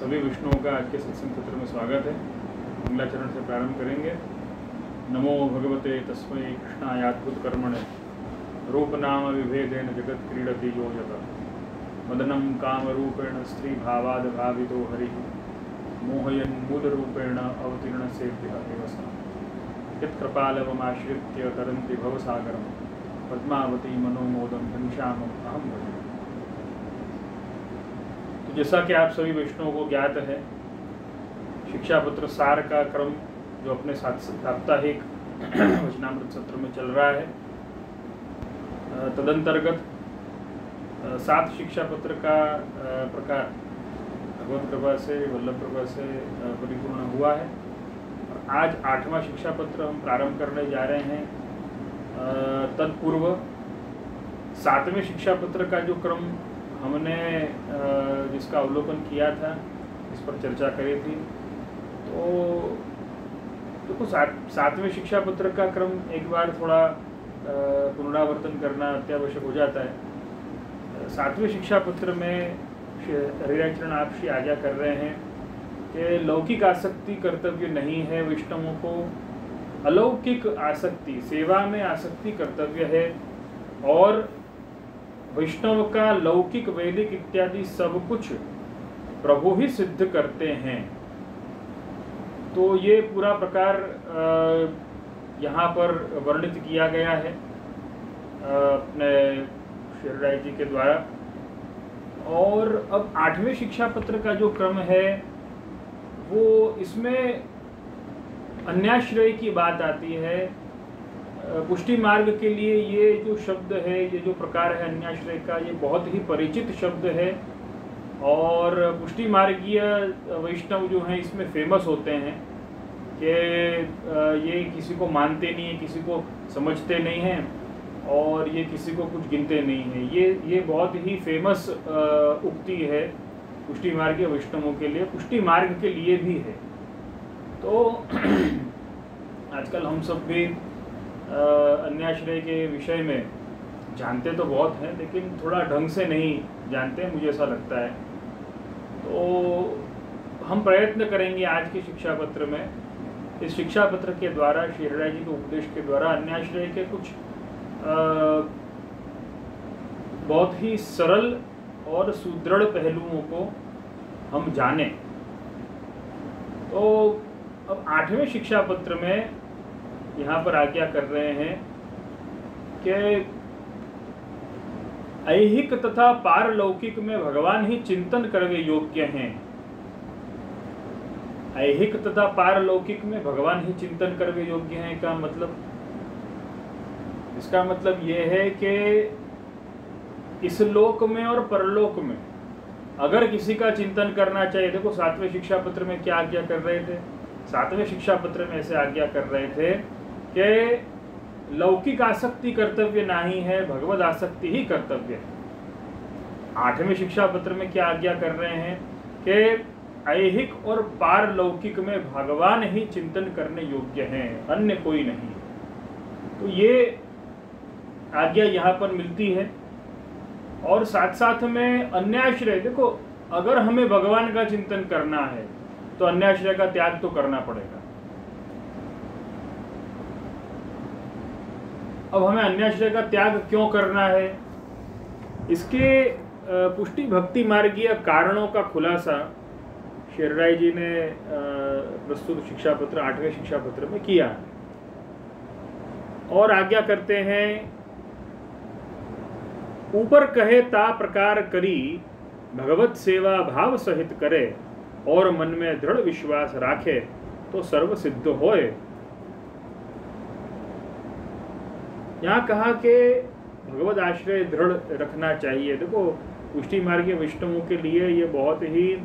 सभी विष्णुओं का आज के सत्संग सत्र में स्वागत है। मंगलाचरण से प्रारंभ करेंगे। नमो भगवते तस्मै कृष्णायाद्भुत कर्मणे रूप नाम विभेदेन जगत क्रीडति यो यत मदनं कामरूपेण स्त्री भावाद भावितो हरिः मोहयन् मूलरूपेण अवतीर्ण सेभ्यः एव सा यत्कृपालवमाश्रित्य तरन्ति भवसागरं पद्मावती मनोमोदं घनश्यामम् अहं भजे। तो जैसा कि आप सभी वैष्णवों को ज्ञात है, शिक्षापत्र सार का क्रम जो अपने साप्ताहिक वचनामृत सत्र में चल रहा है, तदंतर्गत 7 शिक्षापत्र का प्रकार भगवत कृपा से वल्लभ कृपा से परिपूर्ण हुआ है। और आज 8वां शिक्षापत्र हम प्रारंभ करने जा रहे हैं। तत्पूर्व 7वें शिक्षापत्र का जो क्रम हमने जिसका अवलोकन किया था, इस पर चर्चा करी थी, तो देखो 7वें शिक्षापत्र का क्रम एक बार थोड़ा पुनरावर्तन करना अत्यावश्यक हो जाता है। 7वें शिक्षापत्र में हरिराचरण आप श्री आज्ञा कर रहे हैं कि लौकिक आसक्ति कर्तव्य नहीं है, वैष्णवों को अलौकिक आसक्ति, सेवा में आसक्ति कर्तव्य है। और वैष्णव का लौकिक वैदिक इत्यादि सब कुछ प्रभु ही सिद्ध करते हैं। तो ये पूरा प्रकार यहाँ पर वर्णित किया गया है अपने श्री जी के द्वारा। और अब 8वें शिक्षापत्र का जो क्रम है वो इसमें अन्याश्रय की बात आती है। पुष्टि मार्ग के लिए ये जो शब्द है, ये जो प्रकार है अन्याश्रय का, ये बहुत ही परिचित शब्द है। और पुष्टि मार्गीय वैष्णव जो हैं इसमें फेमस होते हैं कि ये किसी को मानते नहीं हैं, किसी को समझते नहीं हैं और ये किसी को कुछ गिनते नहीं हैं। ये बहुत ही फेमस उक्ति है पुष्टि मार्गीय वैष्णवों के लिए, पुष्टि मार्ग के लिए भी है। तो आजकल हम सब भी अन्याश्रय के विषय में जानते तो बहुत हैं, लेकिन थोड़ा ढंग से नहीं जानते, मुझे ऐसा लगता है। तो हम प्रयत्न करेंगे आज के शिक्षापत्र में, इस शिक्षापत्र के द्वारा श्री हरिराय जी के उपदेश के द्वारा अन्याश्रय के कुछ बहुत ही सरल और सुदृढ़ पहलुओं को हम जानें। तो अब 8वें शिक्षापत्र में यहाँ पर आज्ञा कर रहे हैं कि ऐहिक तथा पारलौकिक में भगवान ही चिंतन करवे योग्य हैं। ऐहिक तथा पारलौकिक में भगवान ही चिंतन करवे योग्य हैं का मतलब, इसका मतलब ये है कि इस लोक में और परलोक में अगर किसी का चिंतन करना चाहिए, देखो 7वें शिक्षापत्र में क्या आज्ञा कर रहे थे, 7वें शिक्षापत्र में ऐसे आज्ञा कर रहे थे कि लौकिक आसक्ति कर्तव्य नहीं है, भगवद आसक्ति ही कर्तव्य है। 8वें शिक्षापत्र में क्या आज्ञा कर रहे हैं कि ऐहिक और पारलौकिक में भगवान ही चिंतन करने योग्य हैं, अन्य कोई नहीं। तो ये आज्ञा यहाँ पर मिलती है। और साथ साथ में अन्याश्रय, देखो अगर हमें भगवान का चिंतन करना है तो अन्याश्रय का त्याग तो करना पड़ेगा। अब हमें अन्याश्रय का त्याग क्यों करना है, इसके पुष्टि भक्ति मार्गीय कारणों का खुलासा श्री हरिराय जी ने प्रस्तुत शिक्षापत्र 8वें शिक्षापत्र में किया और आज्ञा करते हैं, ऊपर कहे ता प्रकार करी भगवत सेवा भाव सहित करे और मन में दृढ़ विश्वास राखे तो सर्व सिद्ध होए। यहाँ कहा कि भगवत आश्रय दृढ़ रखना चाहिए। देखो पुष्टि मार्गीय वैष्णवों के लिए ये बहुत ही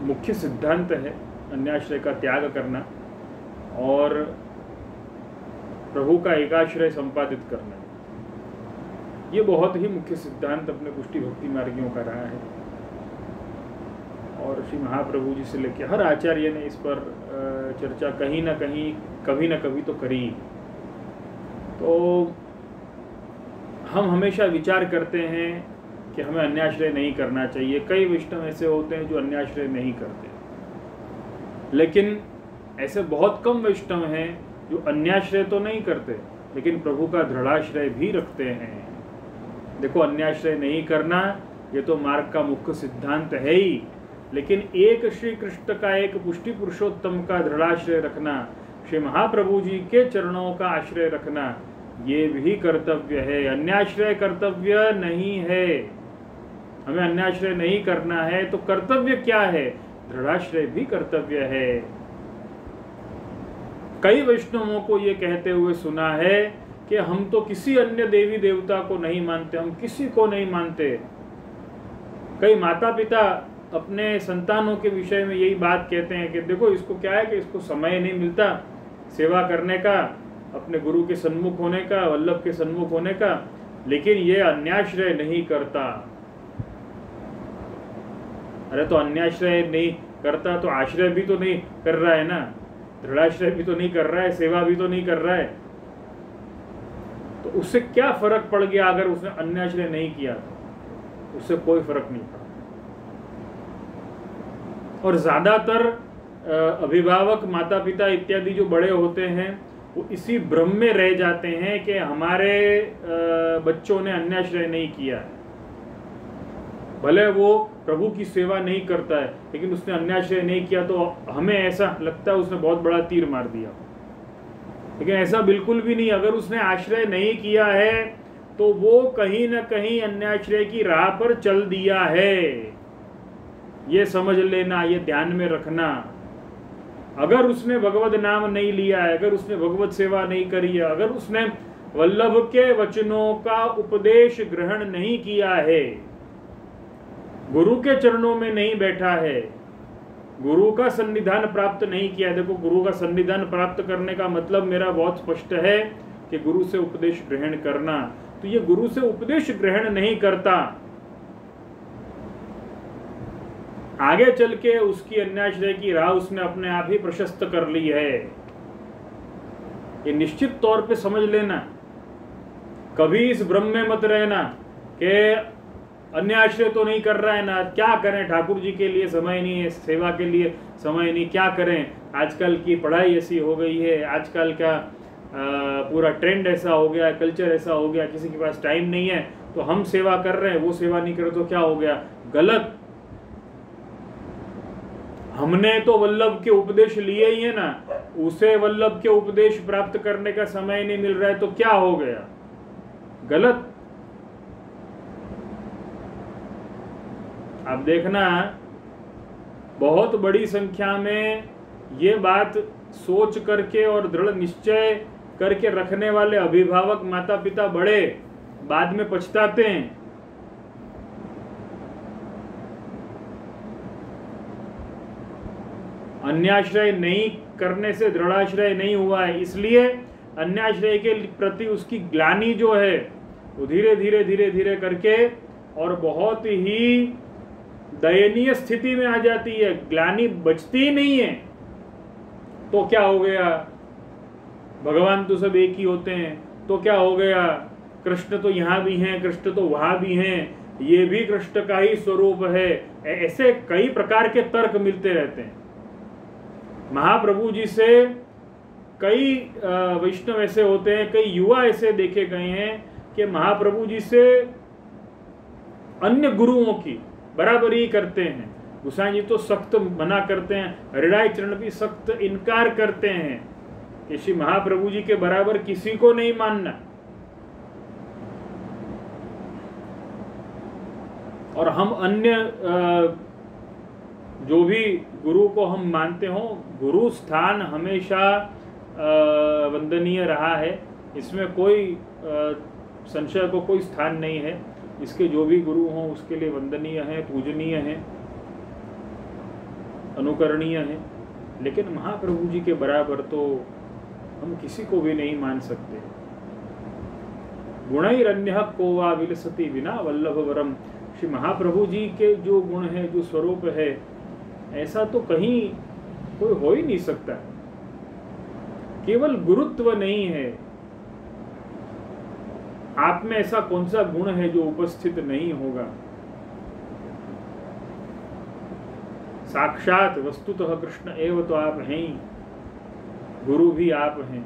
मुख्य सिद्धांत है, अन्याश्रय का त्याग करना और प्रभु का एकाश्रय संपादित करना। ये बहुत ही मुख्य सिद्धांत अपने पुष्टि भक्ति मार्गियों का रहा है। और श्री महाप्रभु जी से लेकर हर आचार्य ने इस पर चर्चा कहीं ना कहीं, कभी ना कभी तो करी। तो हम हमेशा विचार करते हैं कि हमें अन्याश्रय नहीं करना चाहिए। कई वैष्णव ऐसे होते हैं जो अन्याश्रय नहीं करते, लेकिन ऐसे बहुत कम वैष्णव हैं जो अन्याश्रय तो नहीं करते लेकिन प्रभु का दृढ़ाश्रय भी रखते हैं। देखो, अन्याश्रय नहीं करना ये तो मार्ग का मुख्य सिद्धांत है ही, लेकिन एक श्री कृष्ण का, एक पुष्टि पुरुषोत्तम का दृढ़ाश्रय रखना, श्री महाप्रभु जी के चरणों का आश्रय रखना, ये भी कर्तव्य है। अन्याश्रय कर्तव्य नहीं है। हमें अन्याश्रय नहीं करना है तो कर्तव्य क्या है? दृढ़ाश्रय भी कर्तव्य है। कई वैष्णवों को ये कहते हुए सुना है कि हम तो किसी अन्य देवी देवता को नहीं मानते, हम किसी को नहीं मानते। कई माता पिता अपने संतानों के विषय में यही बात कहते हैं कि देखो, इसको क्या है कि इसको समय नहीं मिलता सेवा करने का, अपने गुरु के सन्मुख होने का, वल्लभ के सन्मुख होने का, लेकिन ये अन्याश्रय नहीं करता। अरे तो अन्याश्रय नहीं करता तो आश्रय भी तो नहीं कर रहा है ना, दृढ़ाश्रय भी तो नहीं कर रहा है, सेवा भी तो नहीं कर रहा है, तो उससे क्या फर्क पड़ गया? अगर उसने अन्याश्रय नहीं किया तो उससे कोई फर्क नहीं पड़ा। और ज्यादातर अभिभावक, माता पिता इत्यादि जो बड़े होते हैं वो इसी भ्रम में रह जाते हैं कि हमारे बच्चों ने अन्याश्रय नहीं किया है। भले वो प्रभु की सेवा नहीं करता है लेकिन उसने अन्याश्रय नहीं किया, तो हमें ऐसा लगता है उसने बहुत बड़ा तीर मार दिया, लेकिन ऐसा बिल्कुल भी नहीं। अगर उसने आश्रय नहीं किया है तो वो कहीं ना कहीं अन्याश्रय की राह पर चल दिया है, ये समझ लेना, ये ध्यान में रखना। अगर उसने भगवत नाम नहीं लिया है, अगर उसने भगवत सेवा नहीं करी है, अगर उसने वल्लभ के वचनों का उपदेश ग्रहण नहीं किया है, गुरु के चरणों में नहीं बैठा है, गुरु का सन्निधान प्राप्त नहीं किया है। देखो, गुरु का सन्निधान प्राप्त करने का मतलब मेरा बहुत स्पष्ट है कि गुरु से उपदेश ग्रहण करना। तो ये गुरु से उपदेश ग्रहण नहीं करता, आगे चल के उसकी अन्याश्रय की राह उसने अपने आप ही प्रशस्त कर ली है। ये निश्चित तौर पे समझ लेना, कभी इस भ्रम में मत रहना कि अन्याश्रय तो नहीं कर रहा है ना, क्या करें, ठाकुर जी के लिए समय नहीं है, सेवा के लिए समय नहीं, क्या करें, आजकल की पढ़ाई ऐसी हो गई है, आजकल का पूरा ट्रेंड ऐसा हो गया, कल्चर ऐसा हो गया, किसी के पास टाइम नहीं है, तो हम सेवा कर रहे हैं, वो सेवा नहीं करे तो क्या हो गया? गलत। हमने तो वल्लभ के उपदेश लिए ही है ना, उसे वल्लभ के उपदेश प्राप्त करने का समय नहीं मिल रहा है तो क्या हो गया? गलत। आप देखना, बहुत बड़ी संख्या में ये बात सोच करके और दृढ़ निश्चय करके रखने वाले अभिभावक, माता पिता बड़े बाद में पछताते हैं। अन्याश्रय नहीं करने से दृढ़ाश्रय नहीं हुआ है, इसलिए अन्याश्रय के प्रति उसकी ग्लानि जो है वो धीरे धीरे धीरे धीरे करके और बहुत ही दयनीय स्थिति में आ जाती है। ग्लानि बचती नहीं है तो क्या हो गया? भगवान तो सब एक ही होते हैं, तो क्या हो गया? कृष्ण तो यहाँ भी हैं, कृष्ण तो वहां भी हैं, ये भी कृष्ण का ही स्वरूप है। ऐसे कई प्रकार के तर्क मिलते रहते हैं। महाप्रभु जी से कई वैष्णव ऐसे होते हैं, कई युवा ऐसे देखे गए हैं कि महाप्रभु जी से अन्य गुरुओं की बराबरी करते हैं। गोसाई जी तो सख्त मना करते हैं, हरिराय चरण भी सख्त इनकार करते हैं कि श्री महाप्रभु जी के बराबर किसी को नहीं मानना। और हम अन्य जो भी गुरु को हम मानते हो, गुरु स्थान हमेशा वंदनीय रहा है, इसमें कोई संशय को कोई स्थान नहीं है। इसके जो भी गुरु हों उसके लिए वंदनीय हैं, पूजनीय हैं, अनुकरणीय हैं, लेकिन महाप्रभु जी के बराबर तो हम किसी को भी नहीं मान सकते। गुणैरन्यः को वा विलसति विना वल्लभ वरम। श्री महाप्रभु जी के जो गुण है, जो स्वरूप है, ऐसा तो कहीं कोई हो ही नहीं सकता। केवल गुरुत्व नहीं है, आप में ऐसा कौन सा गुण है जो उपस्थित नहीं होगा? साक्षात वस्तुतः कृष्ण एव तो आप हैं, गुरु भी आप हैं।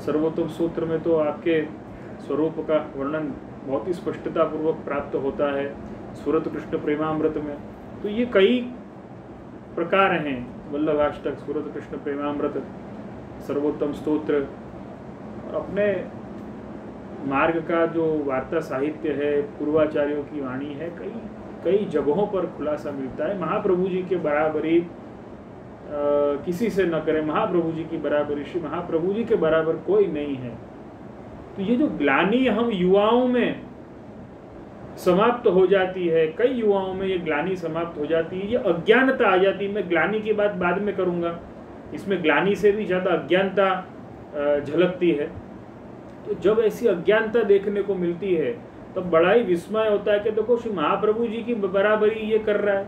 सर्वोत्तम सूत्र में तो आपके स्वरूप का वर्णन बहुत ही स्पष्टता पूर्वक प्राप्त होता है, सुरत कृष्ण प्रेमामृत में। तो ये कई प्रकार हैं, वल्लभाष्टक, सुरत कृष्ण प्रेमामृत, सर्वोत्तम स्तोत्र। और अपने मार्ग का जो वार्ता साहित्य है, पूर्वाचार्यों की वाणी है, कई जगहों पर खुलासा मिलता है। महाप्रभु जी के बराबरी किसी से न करें, महाप्रभु जी की बराबरी, श्री महाप्रभु जी के बराबर कोई नहीं है। तो ये जो ग्लानि हम युवाओं में समाप्त हो जाती है, कई युवाओं में ये ग्लानि समाप्त हो जाती है, ये अज्ञानता आ जाती है। मैं ग्लानि की बात बाद में करूंगा, इसमें ग्लानि से भी ज़्यादा अज्ञानता झलकती है। तो जब ऐसी अज्ञानता देखने को मिलती है तब बड़ा ही विस्मय होता है कि देखो श्री महाप्रभु जी की बराबरी ये कर रहा है,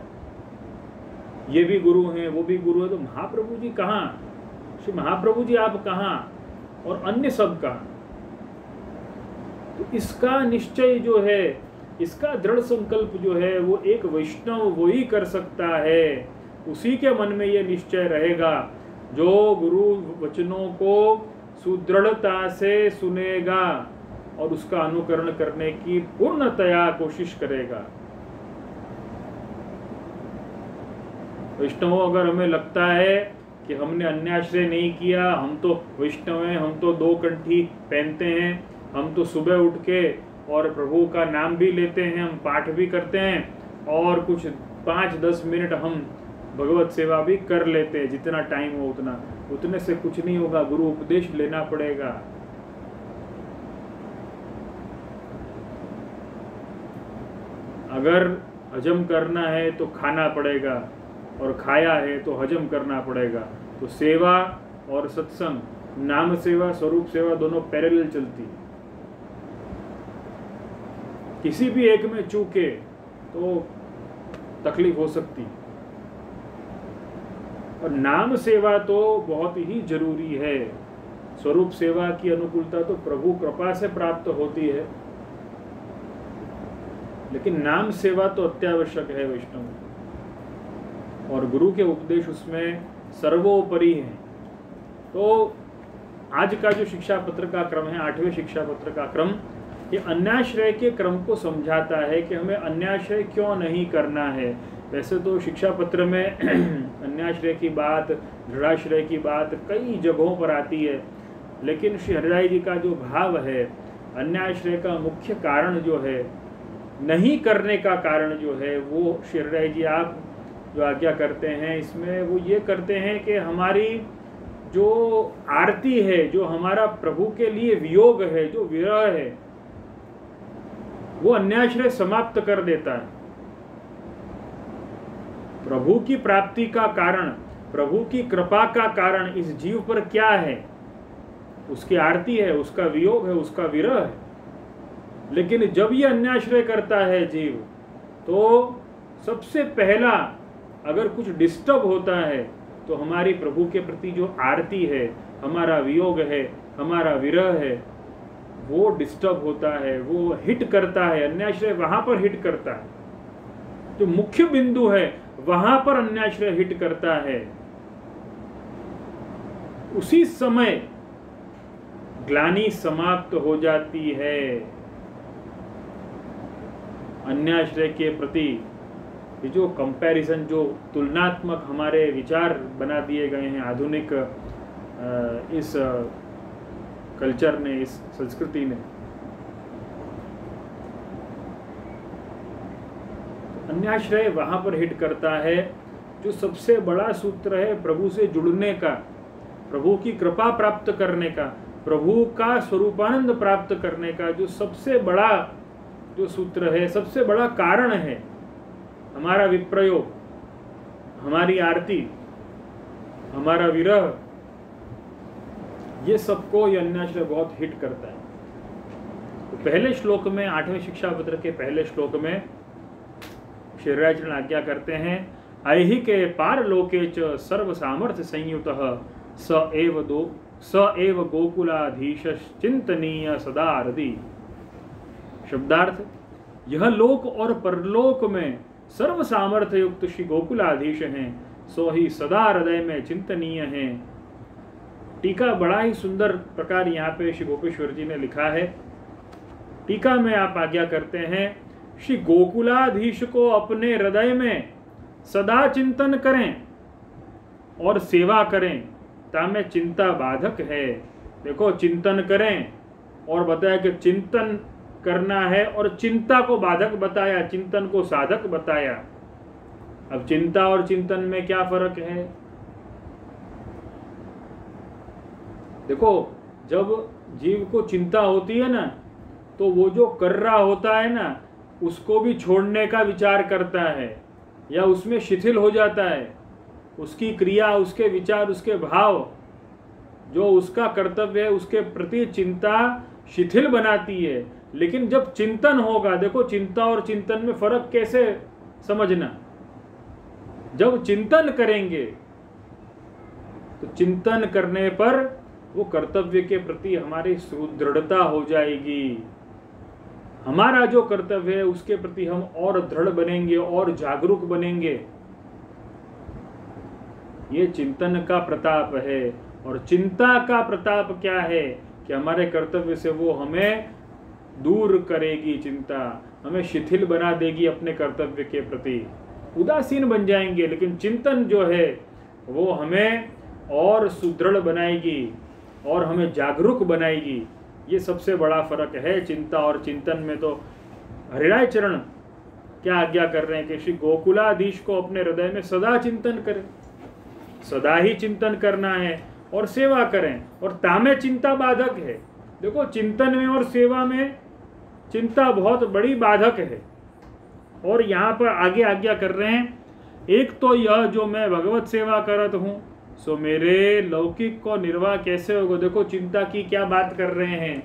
ये भी गुरु हैं, वो भी गुरु है, तो महाप्रभु जी कहाँ, श्री महाप्रभु जी आप कहाँ, और अन्य सब कहाँ। तो इसका निश्चय जो है, इसका दृढ़ संकल्प जो है, वो एक वैष्णव वो ही कर सकता है। उसी के मन में ये निश्चय रहेगा जो गुरु वचनों को सुदृढ़ता से सुनेगा और उसका अनुकरण करने की पूर्णतया कोशिश करेगा। वैष्णव अगर हमें लगता है कि हमने अन्याश्रय नहीं किया, हम तो वैष्णव हैं, हम तो 2 कंठी पहनते हैं, हम तो सुबह उठ के और प्रभु का नाम भी लेते हैं, हम पाठ भी करते हैं और कुछ 5-10 मिनट हम भगवत सेवा भी कर लेते हैं, जितना टाइम हो उतने से कुछ नहीं होगा, गुरु उपदेश लेना पड़ेगा। अगर हजम करना है तो खाना पड़ेगा, और खाया है तो हजम करना पड़ेगा। तो सेवा और सत्संग, नाम सेवा, स्वरूप सेवा दोनों पैरेलल चलती। किसी भी एक में चूके तो तकलीफ हो सकती। और नाम सेवा तो बहुत ही जरूरी है। स्वरूप सेवा की अनुकूलता तो प्रभु कृपा से प्राप्त होती है, लेकिन नाम सेवा तो अत्यावश्यक है वैष्णव, और गुरु के उपदेश उसमें सर्वोपरि है। तो आज का जो शिक्षा पत्र का क्रम है, 8वें शिक्षा पत्र का क्रम, ये अन्याश्रय के क्रम को समझाता है कि हमें अन्याश्रय क्यों नहीं करना है। वैसे तो शिक्षा पत्र में अन्याश्रय की बात, दृढ़ाश्रय की बात कई जगहों पर आती है, लेकिन श्री हरिराय जी का जो भाव है, अन्याश्रय का मुख्य कारण जो है, नहीं करने का कारण जो है, वो श्री हरिराय जी आप जो आज्ञा करते हैं इसमें वो ये करते हैं कि हमारी जो आरती है, जो हमारा प्रभु के लिए वियोग है, जो विरह है, वो अन्याश्रय समाप्त कर देता है। प्रभु की प्राप्ति का कारण, प्रभु की कृपा का कारण इस जीव पर क्या है? उसकी आरती है, उसका वियोग है, उसका विरह है। लेकिन जब ये अन्याश्रय करता है जीव, तो सबसे पहला अगर कुछ डिस्टर्ब होता है तो हमारी प्रभु के प्रति जो आरती है, हमारा वियोग है, हमारा विरह है, वो डिस्टर्ब होता है, वो हिट करता है। अन्याश्रय वहां पर हिट करता है, जो मुख्य बिंदु है वहां पर अन्याश्रय हिट करता है। उसी समय ग्लानि समाप्त हो जाती है। अन्याश्रय के प्रति जो कंपैरिजन, जो तुलनात्मक हमारे विचार बना दिए गए हैं आधुनिक इस कल्चर ने, इस संस्कृति ने, अन्याश्रय वहां पर हिट करता है जो सबसे बड़ा सूत्र है प्रभु से जुड़ने का, प्रभु की कृपा प्राप्त करने का, प्रभु का स्वरूपानंद प्राप्त करने का, जो सबसे बड़ा जो सूत्र है, सबसे बड़ा कारण है। हमारा विप्रयोग, हमारी आरती, हमारा विरह, ये सबको ये अन्याश्रय बहुत हिट करता है। तो पहले श्लोक में, 8वें शिक्षा पत्र के पहले श्लोक में श्री हरिराय जी आज्ञा करते हैं, ऐहिके पारलोके च सर्व सामर्थ्य संयुतः स एव गोकुलाधीश चिंतनीय सदा हृदि। शब्दार्थ, यह लोक और परलोक में सर्व सामर्थ्य युक्त श्री गोकुलाधीश हैं, सो ही सदा हृदय में चिंतनीय हैं। टीका बड़ा ही सुंदर प्रकार यहाँ पे श्री गोपेश्वर जी ने लिखा है। टीका में आप आज्ञा करते हैं, श्री गोकुलाधीश को अपने हृदय में सदा चिंतन करें और सेवा करें, तामे चिंता बाधक है। देखो, चिंतन करें और बताया कि चिंतन करना है, और चिंता को बाधक बताया, चिंतन को साधक बताया। अब चिंता और चिंतन में क्या फर्क है? देखो, जब जीव को चिंता होती है ना, तो वो जो कर रहा होता है ना, उसको भी छोड़ने का विचार करता है या उसमें शिथिल हो जाता है। उसकी क्रिया, उसके विचार, उसके भाव, जो उसका कर्तव्य है उसके प्रति चिंता शिथिल बनाती है। लेकिन जब चिंतन होगा, देखो चिंता और चिंतन में फर्क कैसे समझना। जब चिंतन करेंगे तो चिंतन करने पर वो कर्तव्य के प्रति हमारी सुदृढ़ता हो जाएगी। हमारा जो कर्तव्य है उसके प्रति हम और दृढ़ बनेंगे और जागरूक बनेंगे। ये चिंतन का प्रताप है। और चिंता का प्रताप क्या है कि हमारे कर्तव्य से वो हमें दूर करेगी। चिंता हमें शिथिल बना देगी अपने कर्तव्य के प्रति, उदासीन बन जाएंगे। लेकिन चिंतन जो है वो हमें और सुदृढ़ बनाएगी और हमें जागरूक बनाएगी। ये सबसे बड़ा फर्क है चिंता और चिंतन में। तो हरिराय चरण क्या आज्ञा कर रहे हैं कि श्री गोकुलाधीश को अपने हृदय में सदा चिंतन करें, सदा ही चिंतन करना है और सेवा करें। और तामे चिंता बाधक है। देखो, चिंतन में और सेवा में चिंता बहुत बड़ी बाधक है। और यहाँ पर आगे आज्ञा कर रहे हैं, एक तो यह जो मैं भगवत सेवा करत हूँ, सो मेरे लौकिक को निर्वाह कैसे होगा। देखो, चिंता की क्या बात कर रहे हैं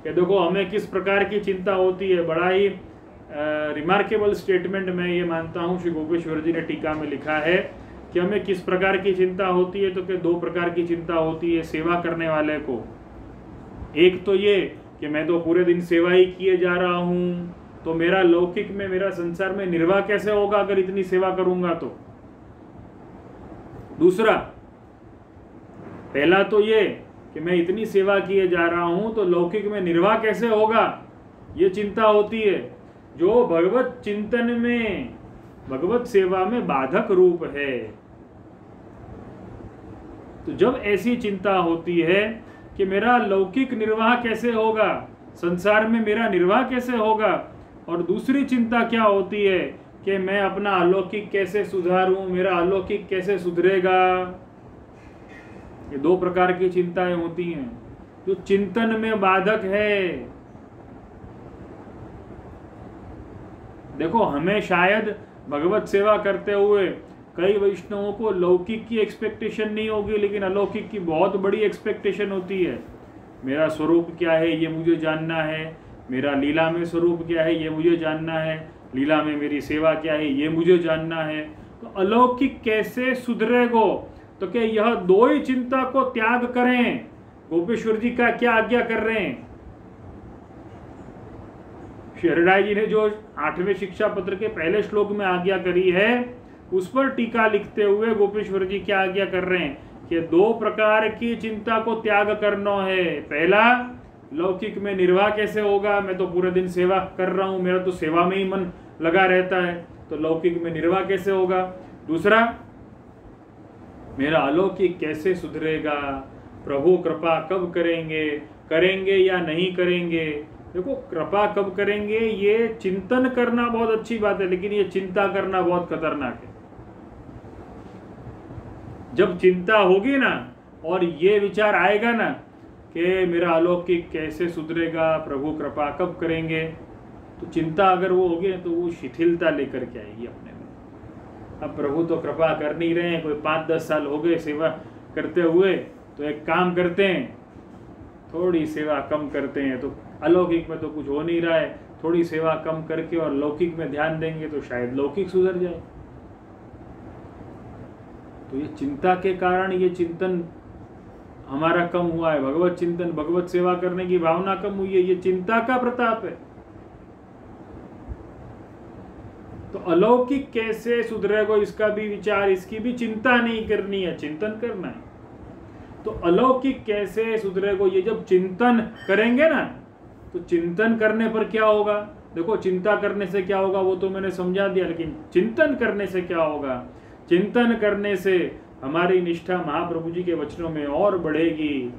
कि देखो हमें किस प्रकार की चिंता होती है। बड़ा ही रिमार्केबल स्टेटमेंट मैं ये मानता हूँ श्री गोपेश्वर जी ने टीका में लिखा है कि हमें किस प्रकार की चिंता होती है। तो कि दो प्रकार की चिंता होती है सेवा करने वाले को। एक तो ये कि मैं तो पूरे दिन सेवा ही किए जा रहा हूँ, तो मेरा लौकिक में, मेरा संसार में निर्वाह कैसे होगा अगर इतनी सेवा करूंगा तो। दूसरा, पहला तो ये कि मैं इतनी सेवा किए जा रहा हूं तो लौकिक में निर्वाह कैसे होगा, ये चिंता होती है, जो भगवत चिंतन में, भगवत सेवा में बाधक रूप है। तो जब ऐसी चिंता होती है कि मेरा लौकिक निर्वाह कैसे होगा, संसार में मेरा निर्वाह कैसे होगा, और दूसरी चिंता क्या होती है कि मैं अपना अलौकिक कैसे सुधारूं, मेरा अलौकिक कैसे सुधरेगा। ये दो प्रकार की चिंताएं होती हैं जो चिंतन में बाधक है। देखो, हमें शायद भगवत सेवा करते हुए कई वैष्णवों को लौकिक की एक्सपेक्टेशन नहीं होगी, लेकिन अलौकिक की बहुत बड़ी एक्सपेक्टेशन होती है। मेरा स्वरूप क्या है ये मुझे जानना है, मेरा लीला में स्वरूप क्या है ये मुझे जानना है, लीला में मेरी सेवा क्या है ये मुझे जानना है। तो अलौकिक कैसे सुधरेगो, तो क्या यह दो ही चिंता को त्याग करें। गोपेश्वर जी का क्या आज्ञा कर रहे हैं। श्री हरिराय जी ने जो 8वें शिक्षा पत्र के पहले श्लोक में आज्ञा करी है, उस पर टीका लिखते हुए गोपेश्वर जी क्या आज्ञा कर रहे हैं कि दो प्रकार की चिंता को त्याग करना है। पहला, लौकिक में निर्वाह कैसे होगा, मैं तो पूरे दिन सेवा कर रहा हूं, मेरा तो सेवा में ही मन लगा रहता है, तो लौकिक में निर्वाह कैसे होगा। दूसरा, मेरा अलौकिक कैसे सुधरेगा, प्रभु कृपा कब करेंगे, करेंगे या नहीं करेंगे। देखो, कृपा कब करेंगे ये चिंतन करना बहुत अच्छी बात है, लेकिन ये चिंता करना बहुत खतरनाक है। जब चिंता होगी ना और ये विचार आएगा ना कि मेरा अलौकिक कैसे सुधरेगा, प्रभु कृपा कब करेंगे, तो चिंता अगर वो होगी तो वो शिथिलता लेकर के आएगी अपने में। अब प्रभु तो कृपा कर नहीं रहे हैं, कोई 5-10 साल हो गए सेवा करते हुए, तो एक काम करते हैं, थोड़ी सेवा कम करते हैं, तो अलौकिक में तो कुछ हो नहीं रहा है, थोड़ी सेवा कम करके और लौकिक में ध्यान देंगे तो शायद लौकिक सुधर जाए। तो ये चिंता के कारण ये चिंतन हमारा कम हुआ है, भगवत चिंतन, भगवत सेवा करने की भावना कम हुई है, ये चिंता का प्रताप है। तो अलौकिक कैसे सुधरेगा इसका भी विचार, इसकी भी चिंता नहीं करनी है, चिंतन करना है। तो अलौकिक कैसे सुधरेगा, ये जब चिंतन करेंगे ना, तो चिंतन करने पर क्या होगा, देखो चिंता करने से क्या होगा वो तो मैंने समझा दिया, लेकिन चिंतन करने से क्या होगा, चिंतन करने से हमारी निष्ठा महाप्रभु जी के वचनों में और बढ़ेगी।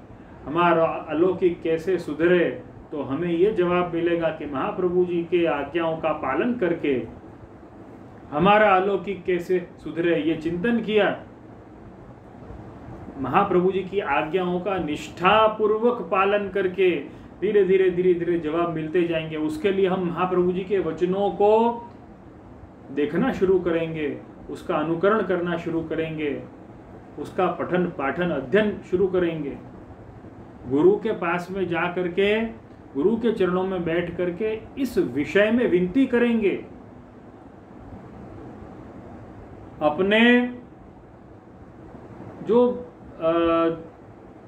हमारा अलौकिक कैसे सुधरे, तो हमें ये जवाब मिलेगा कि महाप्रभु जी के आज्ञाओं का पालन करके हमारा अलौकिक कैसे सुधरे, ये चिंतन किया, महाप्रभु जी की आज्ञाओं का निष्ठापूर्वक पालन करके धीरे धीरे धीरे धीरे जवाब मिलते जाएंगे। उसके लिए हम महाप्रभु जी के वचनों को देखना शुरू करेंगे, उसका अनुकरण करना शुरू करेंगे, उसका पठन पाठन अध्ययन शुरू करेंगे, गुरु के पास में जा करके गुरु के चरणों में बैठ करके इस विषय में विनती करेंगे। अपने जो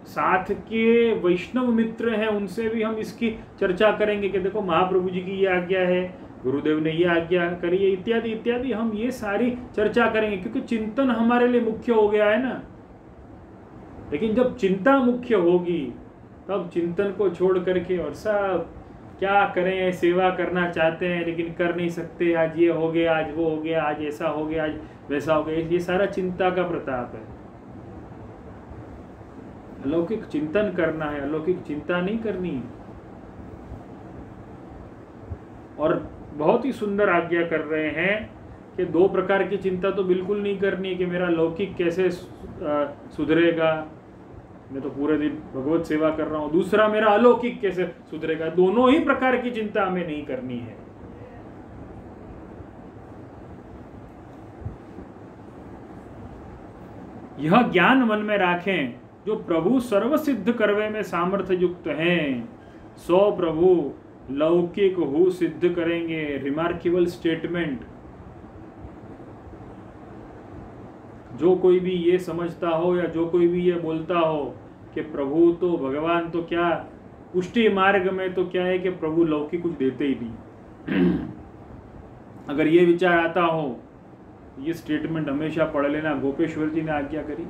साथ के वैष्णव मित्र हैं उनसे भी हम इसकी चर्चा करेंगे कि देखो महाप्रभु जी की ये आज्ञा है, गुरुदेव ने ये आज्ञा करी है, इत्यादि इत्यादि। हम ये सारी चर्चा करेंगे क्योंकि चिंतन हमारे लिए मुख्य हो गया है ना। लेकिन जब चिंता मुख्य होगी तब चिंतन को छोड़ करके और सब क्या करें, सेवा करना चाहते हैं लेकिन कर नहीं सकते, आज ये हो गया, आज वो हो गया, आज ऐसा हो गया, आज वैसा हो गया, ये सारा चिंता का प्रताप है। अलौकिक चिंतन करना है, अलौकिक चिंता नहीं करनी है। और बहुत ही सुंदर आज्ञा कर रहे हैं कि दो प्रकार की चिंता तो बिल्कुल नहीं करनी है कि मेरा लौकिक कैसे सुधरेगा, मैं तो पूरे दिन भगवत सेवा कर रहा हूं, दूसरा मेरा अलौकिक कैसे सुधरेगा। दोनों ही प्रकार की चिंता हमें नहीं करनी है। यह ज्ञान मन में राखें, जो प्रभु सर्व सिद्ध करवे में सामर्थ्य युक्त हैं, सो प्रभु लौकिक हो सिद्ध करेंगे। Remarkable statement. जो कोई भी ये समझता हो या जो कोई भी ये बोलता हो कि प्रभु तो भगवान तो क्या पुष्टि मार्ग में तो क्या है कि प्रभु लौकिक कुछ देते ही नहीं, अगर ये विचार आता हो, ये स्टेटमेंट हमेशा पढ़ लेना। गोपेश्वर जी ने आज्ञा करी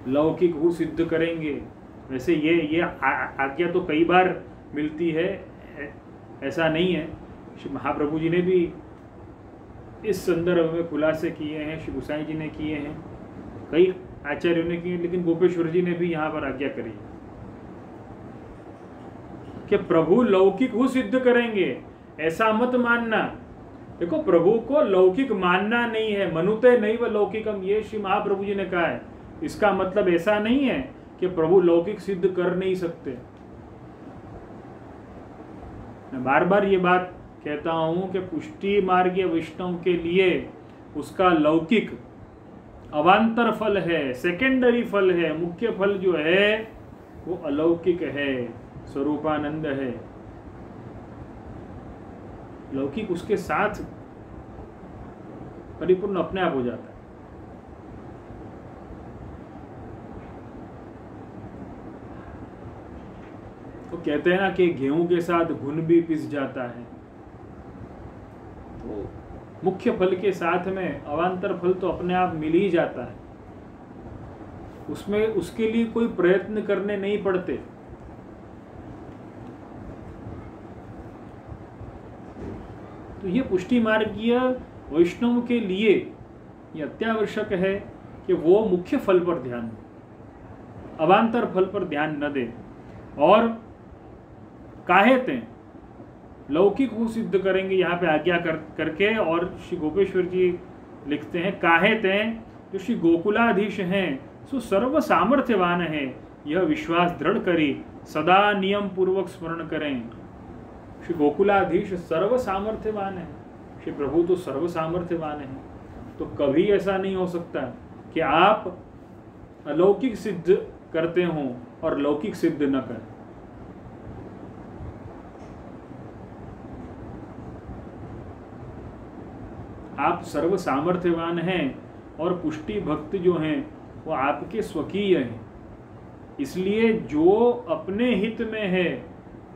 लौकिक हो सिद्ध करेंगे। वैसे ये आज्ञा तो कई बार मिलती है, ऐसा नहीं है। श्री महाप्रभु जी ने भी इस संदर्भ में खुलासे किए हैं, श्री गोसाई जी ने किए हैं, कई आचार्यों ने किए, लेकिन गोपेश्वर जी ने भी यहाँ पर आज्ञा करी कि प्रभु लौकिक हो सिद्ध करेंगे। ऐसा मत मानना, देखो प्रभु को लौकिक मानना नहीं है, मनुते नहीं व लौकिकम, ये श्री महाप्रभु जी ने कहा है। इसका मतलब ऐसा नहीं है कि प्रभु लौकिक सिद्ध कर नहीं सकते। मैं बार बार ये बात कहता हूं कि पुष्टि मार्गीय वैष्णव के लिए उसका लौकिक अवांतर फल है, सेकेंडरी फल है। मुख्य फल जो है वो अलौकिक है, स्वरूपानंद है। लौकिक उसके साथ परिपूर्ण अपने आप हो जाता है। तो कहते हैं ना कि गेहूं के साथ घुन भी पिस जाता है। तो मुख्य फल के साथ में अवांतर फल तो अपने आप मिल ही जाता है, उसमें उसके लिए कोई प्रयत्न करने नहीं पड़ते। तो ये पुष्टि मार्गीय वैष्णव के लिए ये अत्यावश्यक है कि वो मुख्य फल पर ध्यान दें, अवांतर फल पर ध्यान न दें। और काहेते लौकिक हो सिद्ध करेंगे, यहाँ पे आज्ञा करके। और श्री गोपेश्वर जी लिखते हैं, काहेते जो श्री गोकुलाधीश हैं सो सर्व सामर्थ्यवान है, यह विश्वास दृढ़ करी सदा नियम पूर्वक स्मरण करें। श्री गोकुलाधीश सर्व सामर्थ्यवान है, श्री प्रभु तो सर्व सामर्थ्यवान है। तो कभी ऐसा नहीं हो सकता कि आप अलौकिक सिद्ध करते हों और लौकिक सिद्ध न करें। आप सर्व सामर्थ्यवान हैं और पुष्टि भक्त जो हैं वो आपके स्वकीय हैं, इसलिए जो अपने हित में है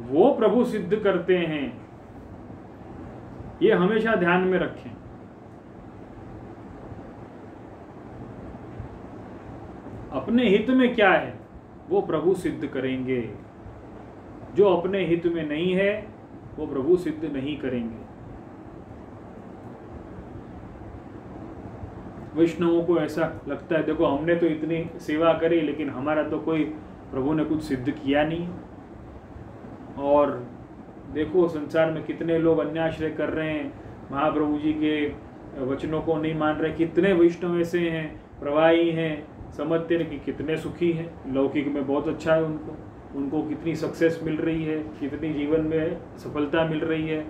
वो प्रभु सिद्ध करते हैं। ये हमेशा ध्यान में रखें। अपने हित में क्या है वो प्रभु सिद्ध करेंगे, जो अपने हित में नहीं है वो प्रभु सिद्ध नहीं करेंगे। वैष्णवों को ऐसा लगता है, देखो हमने तो इतनी सेवा करी लेकिन हमारा तो कोई प्रभु ने कुछ सिद्ध किया नहीं, और देखो संसार में कितने लोग अन्याश्रय कर रहे हैं, महाप्रभु जी के वचनों को नहीं मान रहे, कितने वैष्णव ऐसे हैं प्रवाही हैं, समझते हैं कि कितने सुखी हैं, लौकिक में बहुत अच्छा है उनको कितनी सक्सेस मिल रही है, कितनी जीवन में सफलता मिल रही है,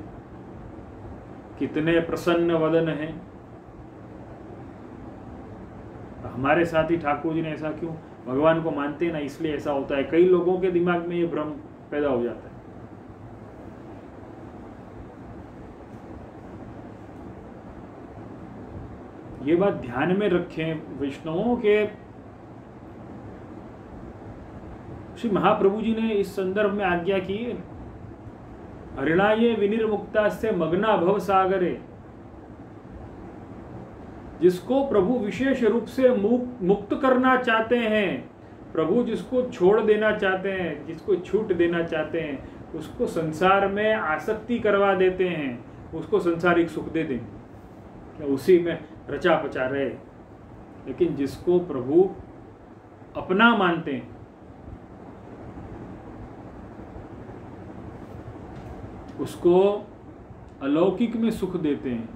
कितने प्रसन्न वदन हैं। हमारे साथ ही ठाकुर जी ने ऐसा क्यों, भगवान को मानते हैं ना इसलिए ऐसा होता है। कई लोगों के दिमाग में ये भ्रम पैदा हो जाता है। ये बात ध्यान में रखें वैष्णवों के। श्री महाप्रभु जी ने इस संदर्भ में आज्ञा की, हरिणाये विनिर्मुक्ता से मग्ना भव सागरे, जिसको प्रभु विशेष रूप से मुक्त करना चाहते हैं, प्रभु जिसको छोड़ देना चाहते हैं, जिसको छूट देना चाहते हैं, उसको संसार में आसक्ति करवा देते हैं, उसको संसारिक सुख दे देंगे, उसी में रचा पचा रहे। लेकिन जिसको प्रभु अपना मानते हैं, उसको अलौकिक में सुख देते हैं,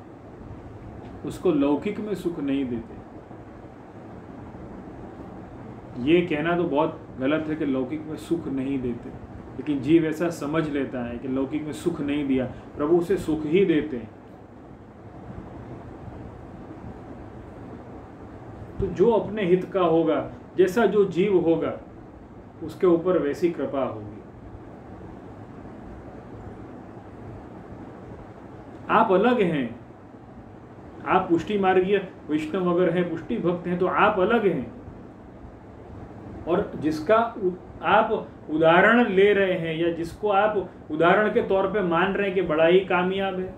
उसको लौकिक में सुख नहीं देते। ये कहना तो बहुत गलत है कि लौकिक में सुख नहीं देते, लेकिन जीव ऐसा समझ लेता है कि लौकिक में सुख नहीं दिया, प्रभु उसे सुख ही देते हैं। तो जो अपने हित का होगा, जैसा जो जीव होगा, उसके ऊपर वैसी कृपा होगी। आप अलग हैं, आप पुष्टि मार्गीय वैष्णव अगर हैं, पुष्टि भक्त हैं, तो आप अलग हैं। और जिसका आप उदाहरण ले रहे हैं या जिसको आप उदाहरण के तौर पे मान रहे हैं कि बड़ा ही कामयाब है,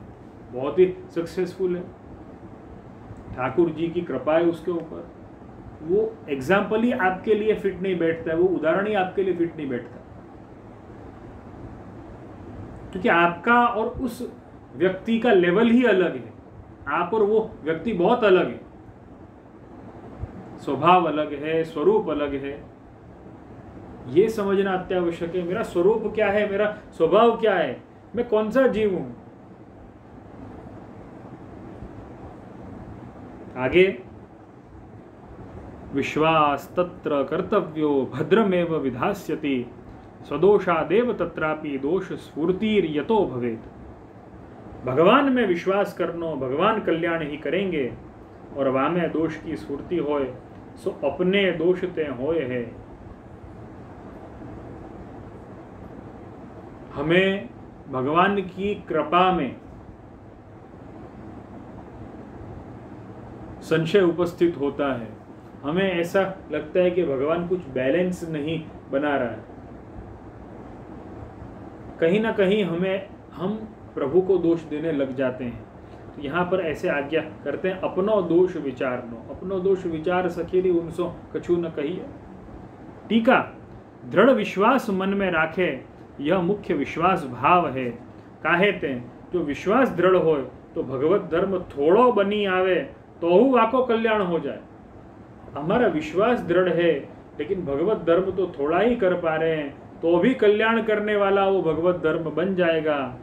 बहुत ही सक्सेसफुल है, ठाकुर जी की कृपा है उसके ऊपर, वो एग्जाम्पल ही आपके लिए फिट नहीं बैठता है, वो उदाहरण ही आपके लिए फिट नहीं बैठता, क्योंकि आपका और उस व्यक्ति का लेवल ही अलग है। आप और वो व्यक्ति बहुत अलग है, स्वभाव अलग है, स्वरूप अलग है। ये समझना अत्यावश्यक है, मेरा स्वरूप क्या है, मेरा स्वभाव क्या है, मैं कौन सा जीव हूं। आगे, विश्वास तत्र कर्तव्यो भद्रमेव विधास्यति, स्वदोषादेव तत्रापि दोष स्फूर्तिर्यतो भवेत्। भगवान में विश्वास करनो, भगवान कल्याण ही करेंगे, और वहाँ में दोष की स्फूर्ति होए सो अपने दोष ते होए है। हमें भगवान की कृपा में संशय उपस्थित होता है, हमें ऐसा लगता है कि भगवान कुछ बैलेंस नहीं बना रहा है, कहीं ना कहीं हम प्रभु को दोष देने लग जाते हैं। तो यहाँ पर ऐसे आज्ञा करते हैं, अपनो दोष विचारनो, अपनो दोष विचार सखीरी उनसो कछु न कहिए। टीका, दृढ़ विश्वास मन में राखे, यह मुख्य विश्वास भाव है। काहे ते जो विश्वास दृढ़ हो तो भगवत धर्म थोड़ो बनी आवे तो वाको कल्याण हो जाए। हमारा विश्वास दृढ़ है लेकिन भगवत धर्म तो थोड़ा ही कर पा रहे हैं, तो भी कल्याण करने वाला वो भगवत धर्म बन जाएगा।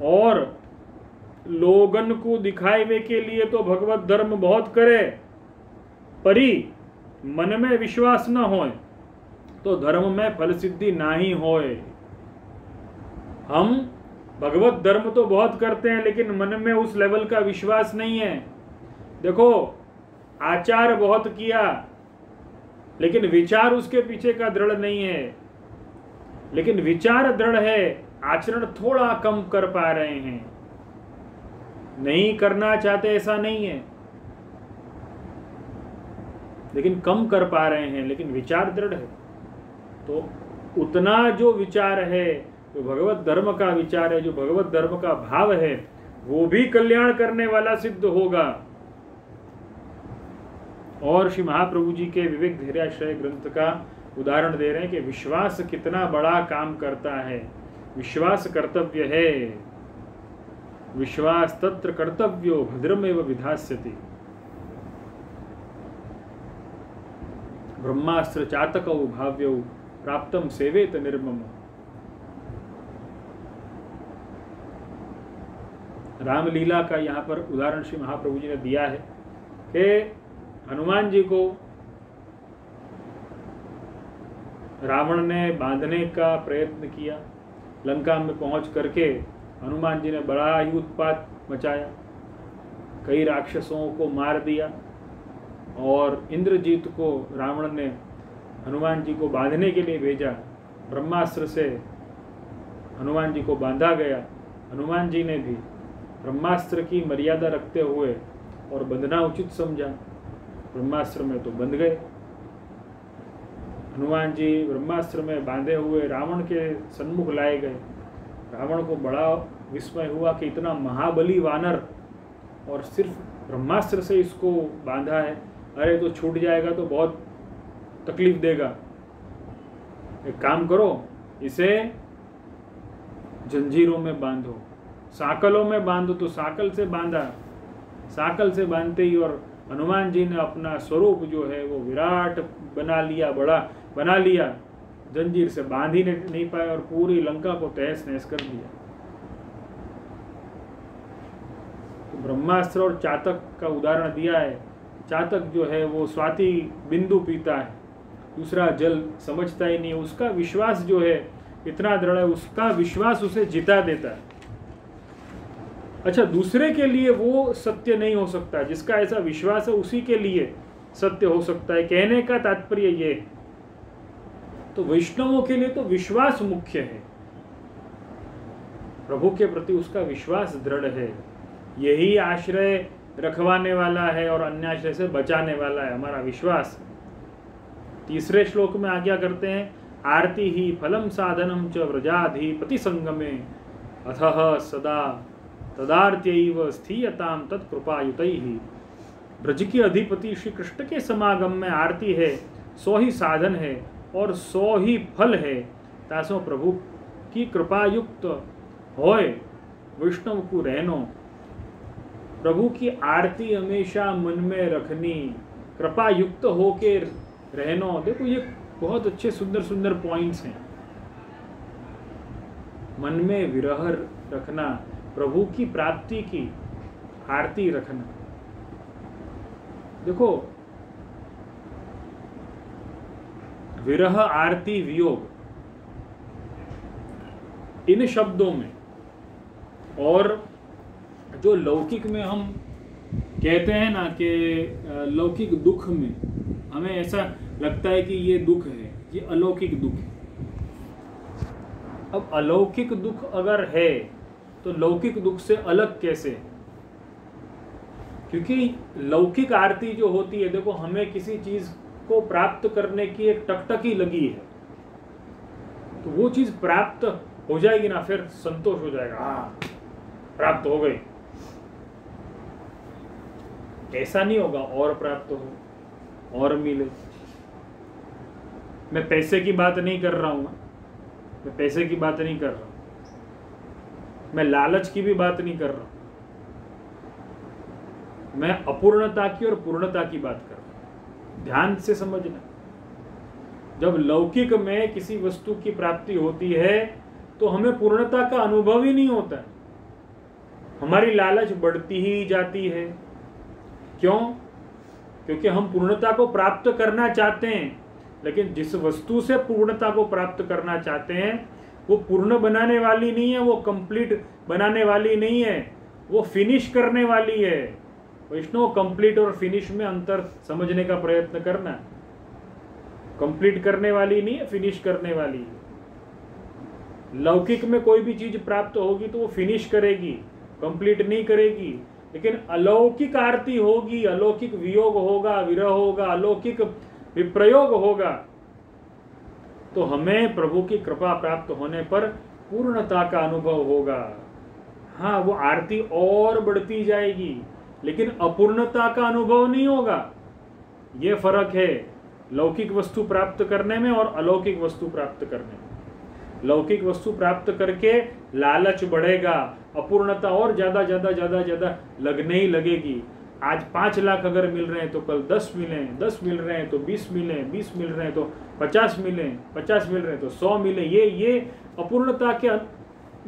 और लोगन को दिखावे के लिए तो भगवत धर्म बहुत करे, परी मन में विश्वास न होए तो धर्म में फल सिद्धि ना ही होए। हम भगवत धर्म तो बहुत करते हैं लेकिन मन में उस लेवल का विश्वास नहीं है। देखो, आचार बहुत किया लेकिन विचार उसके पीछे का दृढ़ नहीं है, लेकिन विचार दृढ़ है, आचरण थोड़ा कम कर पा रहे हैं। नहीं करना चाहते ऐसा नहीं है, लेकिन कम कर पा रहे हैं, लेकिन विचार दृढ़ है। तो उतना जो विचार है, जो भगवत धर्म का विचार है, जो भगवत धर्म का भाव है, वो भी कल्याण करने वाला सिद्ध होगा। और श्री महाप्रभु जी के विवेक धैर्याश्रय ग्रंथ का उदाहरण दे रहे हैं कि विश्वास कितना बड़ा काम करता है। विश्वास कर्तव्य है, विश्वास तत्र कर्तव्यो भद्रमेव विधास्यति। ब्रह्मास्त्र चातकौ भाव्यौ प्राप्तम सेवेत निर्मम। रामलीला का यहाँ पर उदाहरण श्री महाप्रभु जी ने दिया है कि हनुमान जी को रावण ने बांधने का प्रयत्न किया। लंका में पहुंच करके हनुमान जी ने बड़ा ही उत्पात मचाया, कई राक्षसों को मार दिया और इंद्रजीत को रावण ने हनुमान जी को बांधने के लिए भेजा। ब्रह्मास्त्र से हनुमान जी को बांधा गया। हनुमान जी ने भी ब्रह्मास्त्र की मर्यादा रखते हुए और बंधना उचित समझा, ब्रह्मास्त्र में तो बंध गए। हनुमान जी ब्रह्मास्त्र में बांधे हुए रावण के सन्मुख लाए गए। रावण को बड़ा विस्मय हुआ कि इतना महाबली वानर और सिर्फ ब्रह्मास्त्र से इसको बांधा है, अरे तो छूट जाएगा तो बहुत तकलीफ देगा, एक काम करो इसे जंजीरों में बांधो, साकलों में बांधो। तो साकल से बांधा, साकल से बांधते ही और हनुमान जी ने अपना स्वरूप जो है वो विराट बना लिया, बड़ा बना लिया, जंजीर से बांध ही नहीं पाए और पूरी लंका को तहस नहस कर दिया। तो ब्रह्मास्त्र और चातक का उदाहरण दिया है। चातक जो है वो स्वाति बिंदु पीता है, दूसरा जल समझता ही नहीं। उसका विश्वास जो है इतना दृढ़ है, उसका विश्वास उसे जिता देता है। अच्छा, दूसरे के लिए वो सत्य नहीं हो सकता, जिसका ऐसा विश्वास है उसी के लिए सत्य हो सकता है। कहने का तात्पर्य ये, तो वैष्णवों के लिए तो विश्वास मुख्य है, प्रभु के प्रति उसका विश्वास दृढ़ है, यही आश्रय रखवाने वाला है और अन्य आश्रय से बचाने वाला है हमारा विश्वास। तीसरे श्लोक में आज्ञा करते हैं, आरती ही फलम साधनम च व्रजाधिपति संगमे अथः सदा तदार्त्यैव स्थीयताम तत्कृपायुतैहि। ब्रज के अधिपति श्री कृष्ण के समागम में आरती है, सो ही साधन है और सो ही फल है। तासो प्रभु की कृपा युक्त होए वैष्णव को रहनो। प्रभु की आरती हमेशा मन में रखनी, कृपा युक्त होके रहनो। देखो ये बहुत अच्छे सुंदर सुंदर पॉइंट्स हैं। मन में विरह रखना, प्रभु की प्राप्ति की आरती रखना। देखो विरह, आरती, वियोग, इन शब्दों में और जो लौकिक में हम कहते हैं ना कि लौकिक दुख में हमें ऐसा लगता है कि ये दुख है, ये अलौकिक दुख है। अब अलौकिक दुख अगर है तो लौकिक दुख से अलग कैसे? क्योंकि लौकिक आरती जो होती है, देखो हमें किसी चीज को प्राप्त करने की एक टकटकी लगी है, तो वो चीज प्राप्त हो जाएगी ना, फिर संतोष हो जाएगा, हाँ प्राप्त हो गई। ऐसा नहीं होगा और प्राप्त हो और मिले। मैं पैसे की बात नहीं कर रहा हूं, मैं पैसे की बात नहीं कर रहा हूं, मैं लालच की भी बात नहीं कर रहा हूं, मैं अपूर्णता की और पूर्णता की बात कर रहा हूं। ध्यान से समझना, जब लौकिक में किसी वस्तु की प्राप्ति होती है तो हमें पूर्णता का अनुभव ही नहीं होता, हमारी लालच बढ़ती ही जाती है। क्यों? क्योंकि हम पूर्णता को प्राप्त करना चाहते हैं, लेकिन जिस वस्तु से पूर्णता को प्राप्त करना चाहते हैं वो पूर्ण बनाने वाली नहीं है, वो कंप्लीट बनाने वाली नहीं है, वो फिनिश करने वाली है। वैष्णव, कंप्लीट और फिनिश में अंतर समझने का प्रयत्न करना। कंप्लीट करने वाली नहीं है, फिनिश करने वाली है। लौकिक में कोई भी चीज प्राप्त होगी तो वो फिनिश करेगी, कंप्लीट नहीं करेगी। लेकिन अलौकिक आरती होगी, अलौकिक वियोग होगा, विरह होगा, अलौकिक विप्रयोग होगा, तो हमें प्रभु की कृपा प्राप्त होने पर पूर्णता का अनुभव होगा। हाँ, वो आरती और बढ़ती जाएगी, लेकिन अपूर्णता का अनुभव नहीं होगा। ये फर्क है लौकिक वस्तु प्राप्त करने में और अलौकिक वस्तु प्राप्त करने में। लौकिक वस्तु प्राप्त करके लालच बढ़ेगा, अपूर्णता और ज्यादा ज्यादा ज्यादा ज्यादा लगने ही लगेगी। आज 5 लाख अगर मिल रहे हैं तो कल 10 मिले, 10 मिल रहे हैं तो 20 मिले, 20 मिल रहे हैं तो 50 मिले, 50 मिल रहे हैं तो 100 मिले। ये अपूर्णता के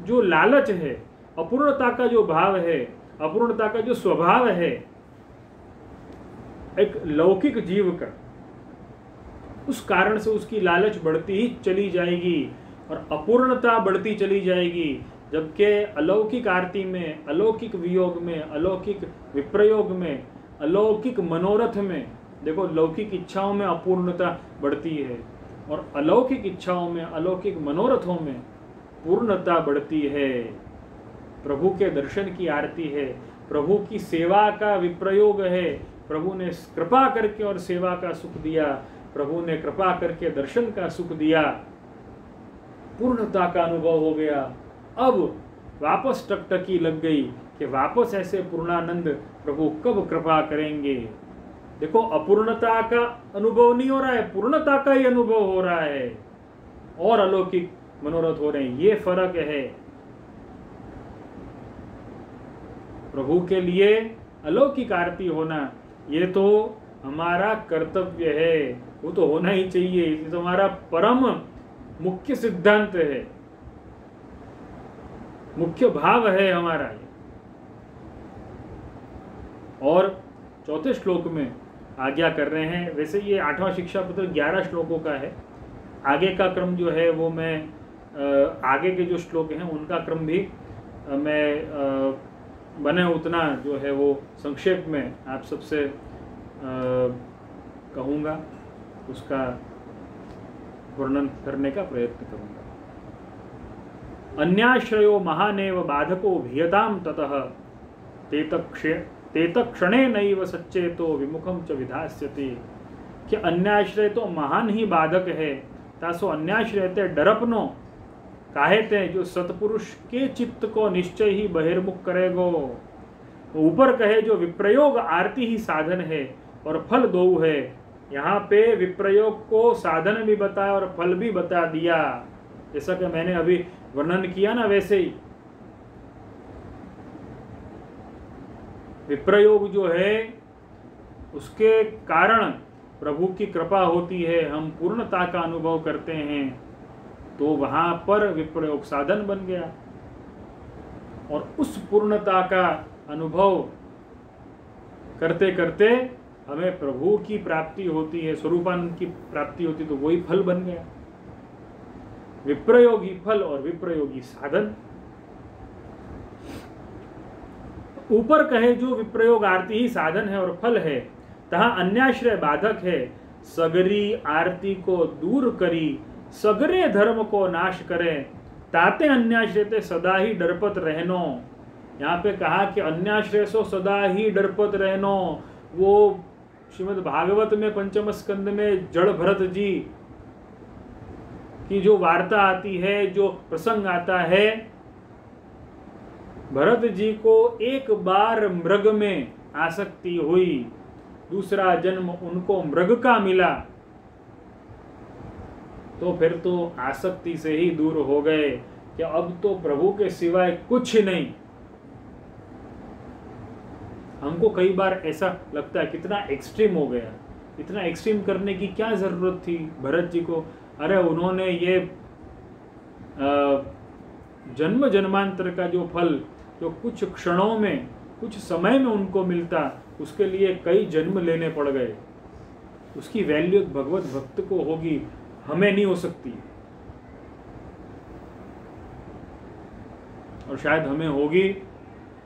जो लालच है, अपूर्णता का जो भाव है, अपूर्णता का जो स्वभाव है एक लौकिक जीव का, उस कारण से उसकी लालच बढ़ती ही चली जाएगी और अपूर्णता बढ़ती चली जाएगी। जबकि अलौकिक आरती में, अलौकिक वियोग में, अलौकिक विप्रयोग में, अलौकिक मनोरथ में, देखो लौकिक इच्छाओं में अपूर्णता बढ़ती है और अलौकिक इच्छाओं में, अलौकिक मनोरथों में पूर्णता बढ़ती है। प्रभु के दर्शन की आरती है, प्रभु की सेवा का विप्रयोग है। प्रभु ने कृपा करके और सेवा का सुख दिया, प्रभु ने कृपा करके दर्शन का सुख दिया, पूर्णता का अनुभव हो गया। अब वापस टकटकी लग गई कि वापस ऐसे पूर्णानंद प्रभु कब कृपा करेंगे। देखो अपूर्णता का अनुभव नहीं हो रहा है, पूर्णता का ही अनुभव हो रहा है और अलौकिक मनोरथ हो रहे हैं। ये फर्क है। प्रभु के लिए अलौकिक आरती होना ये तो हमारा कर्तव्य है, वो तो होना ही चाहिए। ये तो हमारा परम मुख्य सिद्धांत है, मुख्य भाव है हमारा। और चौथे श्लोक में आज्ञा कर रहे हैं। वैसे ये 8वां शिक्षा पत्र 11 श्लोकों का है। आगे का क्रम जो है वो मैं आगे के जो श्लोक हैं उनका क्रम भी मैं बने उतना जो है वो संक्षेप में आप सबसे कहूँगा, उसका वर्णन करने का प्रयत्न करूँगा। अन्याश्रयो महानेव बाधको भियताम ततः तेतक्षणे नैव सच्चेतो विमुखम च विधास्यति। कि अन्याश्रय तो महान ही बाधक है, तासो अन्याश्रय ते डरपनो काहेते जो सतपुरुष के चित्त को निश्चय ही बहिर्मुख करेगो। ऊपर कहे जो विप्रयोग आरती ही साधन है और फल दो है। यहाँ पे विप्रयोग को साधन भी बताया और फल भी बता दिया, जैसा कि मैंने अभी वर्णन किया ना। वैसे ही विप्रयोग जो है उसके कारण प्रभु की कृपा होती है, हम पूर्णता का अनुभव करते हैं, तो वहां पर विप्रयोग साधन बन गया और उस पूर्णता का अनुभव करते करते हमें प्रभु की प्राप्ति होती है, स्वरूपानंद की प्राप्ति होती, तो वही फल बन गया। विप्रयोगी फल और विप्रयोगी साधन। ऊपर कहे जो विप्रयोग आरती ही साधन है और फल है, तहां अन्याश्रय बाधक है। सगरी आरती को दूर करी, सगरे धर्म को नाश करें, ताते अन्याश्रय ते सदा ही डरपत रहनो। यहाँ पे कहा कि अन्याश्रय सो सदा ही डरपत रहनो। वो श्रीमद् भागवत में पंचम स्कंद में जड़ भरत जी की जो वार्ता आती है, जो प्रसंग आता है, भरत जी को एक बार मृग में आसक्ति हुई, दूसरा जन्म उनको मृग का मिला, तो फिर तो आसक्ति से ही दूर हो गए कि अब तो प्रभु के सिवाय कुछ नहीं। हमको कई बार ऐसा लगता है कितना एक्सट्रीम हो गया, इतना एक्सट्रीम करने की क्या जरूरत थी भरत जी को। अरे उन्होंने ये जन्म जन्मांतर का जो फल जो कुछ क्षणों में, कुछ समय में उनको मिलता, उसके लिए कई जन्म लेने पड़ गए। उसकी वैल्यू भगवत भक्त को होगी, हमें नहीं हो सकती, और शायद हमें होगी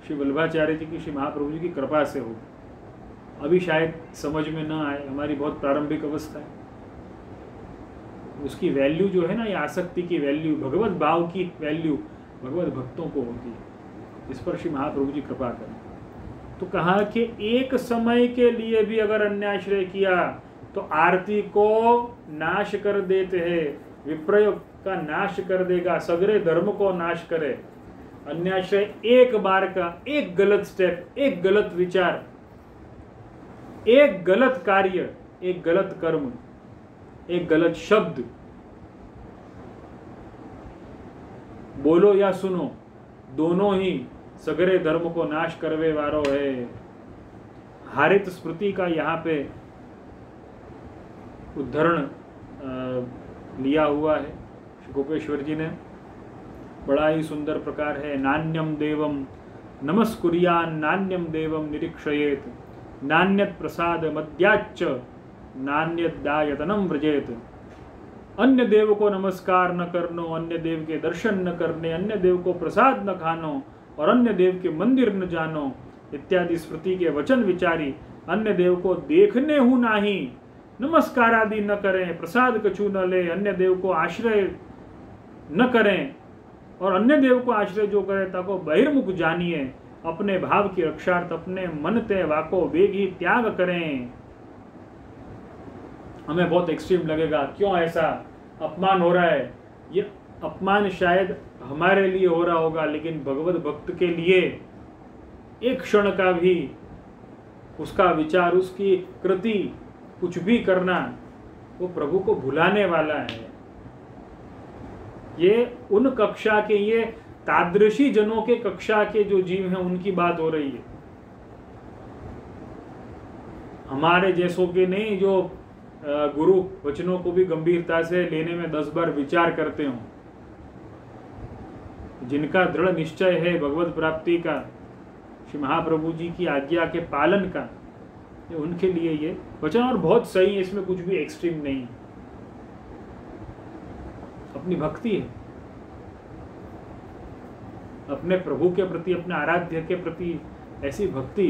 श्री वल्लभाचार्य जी की, श्री महाप्रभु जी की कृपा से होगी। अभी शायद समझ में ना आए, हमारी बहुत प्रारंभिक अवस्था है। उसकी वैल्यू जो है ना, ये आसक्ति की वैल्यू, भगवत भाव की वैल्यू भगवत भक्तों को होती है। इस पर श्री महाप्रभु जी कृपा करें। तो कहा कि एक समय के लिए भी अगर अन्याश्रय किया तो आरती को नाश कर देते हैं, विप्रयोग का नाश कर देगा, सगरे धर्म को नाश करे। अन्याश्रय एक बार का एक गलत स्टेप, एक गलत विचार, एक गलत कार्य, एक गलत कर्म, एक गलत शब्द, बोलो या सुनो, दोनों ही सगरे धर्म को नाश करवे वारो है। हारित स्मृति का यहाँ पे उद्धरण लिया हुआ है श्री गोपेश्वर जी ने, बड़ा ही सुंदर प्रकार है। नान्यम देवम नमस्कुर्यान नान्यम देवम निरीक्षयेत, नान्यत प्रसाद मद्याच्च नान्यत दायतनम व्रजेत। अन्य देव को नमस्कार न करनो, अन्य देव के दर्शन न करने, अन्य देव को प्रसाद न खानो और अन्य देव के मंदिर न जानो इत्यादि स्मृति के वचन विचारी, अन्य देव को देखने हूँ नाही, नमस्कार आदि न करें, प्रसाद कछु न ले, अन्य देव को आश्रय न करें और अन्य देव को आश्रय जो करे ताको बहिर्मुख जानिए, अपने भाव की रक्षार्थ अपने मन ते वाको वेग ही त्याग करें। हमें बहुत एक्सट्रीम लगेगा, क्यों ऐसा अपमान हो रहा है? ये अपमान शायद हमारे लिए हो रहा होगा, लेकिन भगवत भक्त के लिए एक क्षण का भी उसका विचार, उसकी कृति, कुछ भी करना वो प्रभु को भुलाने वाला है। ये उन कक्षा के, ये तादृशी जनों के कक्षा के जो जीव हैं उनकी बात हो रही है, हमारे जैसों के नहीं जो गुरु वचनों को भी गंभीरता से लेने में 10 बार विचार करते हो, जिनका दृढ़ निश्चय है भगवत प्राप्ति का, श्री महाप्रभु जी की आज्ञा के पालन का, ये उनके लिए ये वचन और बहुत सही है, इसमें कुछ भी एक्सट्रीम नहीं, अपनी भक्ति है, अपने प्रभु के प्रति, अपने आराध्य के प्रति ऐसी भक्ति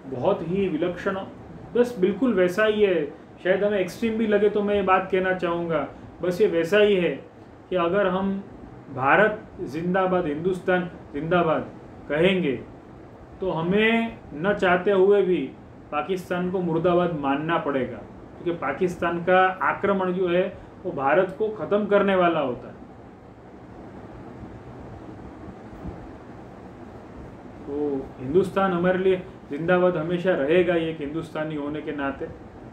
बहुत ही विलक्षण, बस बिल्कुल वैसा ही है। शायद हमें एक्सट्रीम भी लगे तो मैं ये बात कहना चाहूँगा, बस ये वैसा ही है कि अगर हम भारत जिंदाबाद, हिंदुस्तान जिंदाबाद कहेंगे तो हमें न चाहते हुए भी पाकिस्तान को मुर्दाबाद मानना पड़ेगा, क्योंकि पाकिस्तान का आक्रमण जो है वो भारत को खत्म करने वाला होता है। तो हिंदुस्तान हमारे लिए जिंदाबाद हमेशा रहेगा, ये एक हिंदुस्तानी होने के नाते,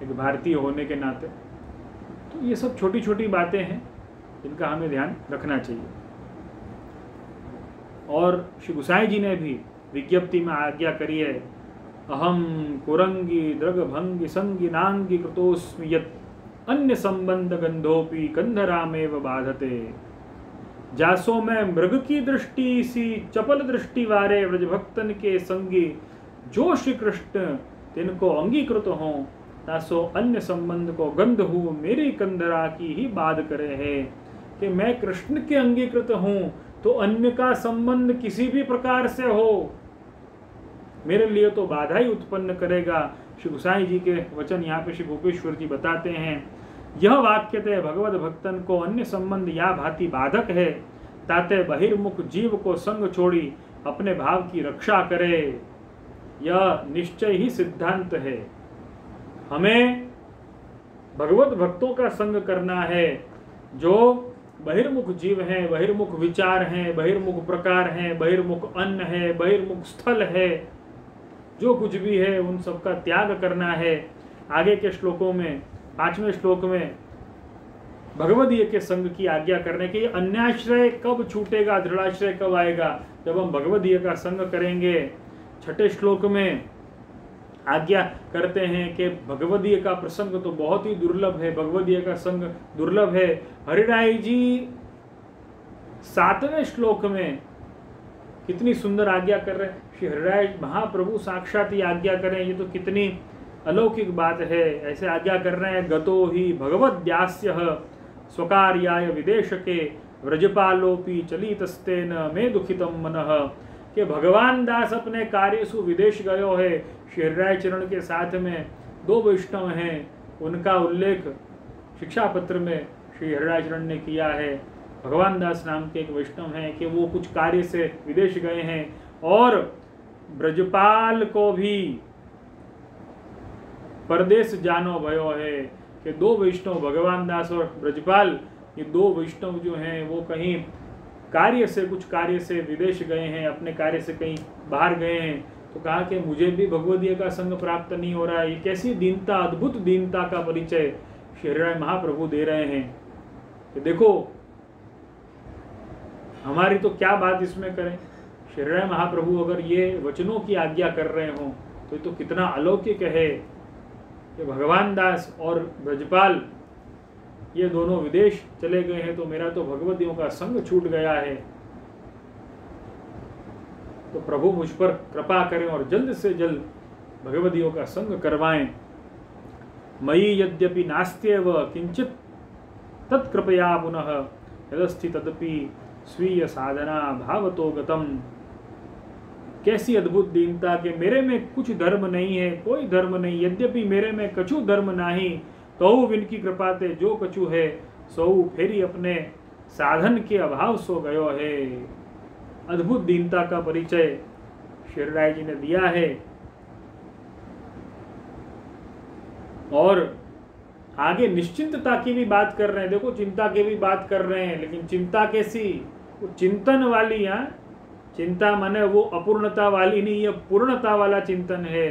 एक भारतीय होने के नाते। तो ये सब छोटी छोटी बातें हैं जिनका हमें ध्यान रखना चाहिए। और श्री गुसाई जी ने भी विज्ञप्ति में आज्ञा करी है, अहम कुरंगी द्रग भंगी संगी नांगी कृतोस्मि यत् अन्य संबंध गंधोपि कंधरामेव बाधते। जासो मैं मृग की दृष्टि सी चपल दृष्टि वारे व्रज भक्तन के संगी, जो श्री कृष्ण तिनको अंगीकृत हो, तासो अन्य संबंध को गंध हूँ मेरी कंधरा की ही बाध करे है। कि मैं कृष्ण के अंगीकृत हूँ तो अन्य का संबंध किसी भी प्रकार से हो मेरे लिए तो बाधा ही उत्पन्न करेगा। श्री गुसाई जी के वचन यहाँ पे श्री गोपेश्वर जी बताते हैं, यह वाक्य ते भगवत भक्तन को अन्य संबंध या भांति बाधक है, ताते बहिर्मुख जीव को संग छोड़ी अपने भाव की रक्षा करे। यह निश्चय ही सिद्धांत है। हमें भगवत भक्तों का संग करना है जो बहिर्मुख जीव हैं, बहिर्मुख विचार हैं, बहिर्मुख प्रकार हैं, बहिर्मुख अन्न है, बहिर्मुख स्थल है, जो कुछ भी है उन सब का त्याग करना है। आगे के श्लोकों में, 5वें श्लोक में भगवदीय के संग की आज्ञा करने के, अन्याश्रय कब छूटेगा, दृढ़ाश्रय कब आएगा, जब हम भगवदीय का संग करेंगे। 6ठे श्लोक में आज्ञा करते हैं कि भगवदीय का प्रसंग तो बहुत ही दुर्लभ है, भगवदीय का संग दुर्लभ है। हरिराय जी 7वें श्लोक में कितनी सुंदर आज्ञा कर रहे हैं। श्री हरिराय महाप्रभु साक्षात ही आज्ञा करें, ये तो कितनी अलौकिक बात है। ऐसे आज्ञा कर रहे हैं, गतो ही भगवद्यास्यः स्वकार्याय विदेश के व्रजपालोपि चलितस्तेन मे दुखितम मनः। कि भगवान दास अपने कार्य सु विदेश गयो है। श्री हरिराय चरण के साथ में 2 वैष्णव हैं, उनका उल्लेख शिक्षा पत्र में श्री हरिराय चरण ने किया है। भगवान दास नाम के एक वैष्णव हैं कि वो कुछ कार्य से विदेश गए हैं और ब्रजपाल को भी परदेश जानो भयो है। कि 2 वैष्णव, भगवान दास और ब्रजपाल, ये 2 वैष्णव जो हैं वो कहीं कार्य से, कुछ कार्य से विदेश गए हैं, अपने कार्य से कहीं बाहर गए हैं, तो कहा कि मुझे भी भगवदीय का संग प्राप्त नहीं हो रहा है। ये कैसी दीनता, अद्भुत दीनता का परिचय श्री हरिराय महाप्रभु दे रहे हैं कि देखो हमारी तो क्या बात इसमें करें। श्री हरिराय महाप्रभु अगर ये वचनों की आज्ञा कर रहे हों तो ये तो कितना अलौकिक है कि भगवान दास और ब्रजपाल ये दोनों विदेश चले गए हैं, तो मेरा तो भगवदियों का संग छूट गया है। तो प्रभु मुझ पर कृपा करें और जल्द से जल्द भगवदियों का संग करवाएं। मयि यद्यपि नास्त्येव किंचित तत्कृपया पुनः यदस्ति तदपि स्वीय साधना भावतो गतम। कैसी अद्भुत दीनता के मेरे में कुछ धर्म नहीं है, कोई धर्म नहीं, यद्यपि मेरे में कछु धर्म नहीं, तो विनकी कृपा ते जो कछु है सो फेरी अपने साधन के अभाव सो गयो है। अद्भुत दीनता का परिचय श्री हरिराय जी ने दिया है। और आगे निश्चिंतता की भी बात कर रहे हैं। देखो चिंता की भी बात कर रहे हैं, लेकिन चिंता कैसी, वो चिंतन वाली। यहाँ चिंता माने वो अपूर्णता वाली नहीं, ये पूर्णता वाला चिंतन है।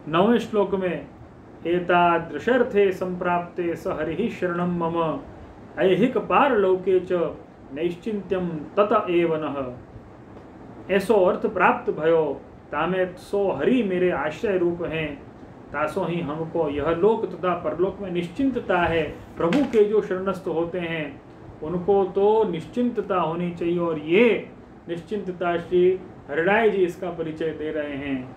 9वें श्लोक में एतादृशर्थे संप्राप्ते स हरिः शरणं मम ऐहिक पारलौके च नैश्चिन्त्यं तत एव नः। ऐसो अर्थ प्राप्त भयो तामे सो हरि मेरे आश्रय रूप हैं, तासो ही हमको यह लोक तथा परलोक में निश्चिंतता है। प्रभु के जो शरणस्थ होते हैं उनको तो निश्चिंतता होनी चाहिए, और ये निश्चिंतता श्री हरिराय जी इसका परिचय दे रहे हैं।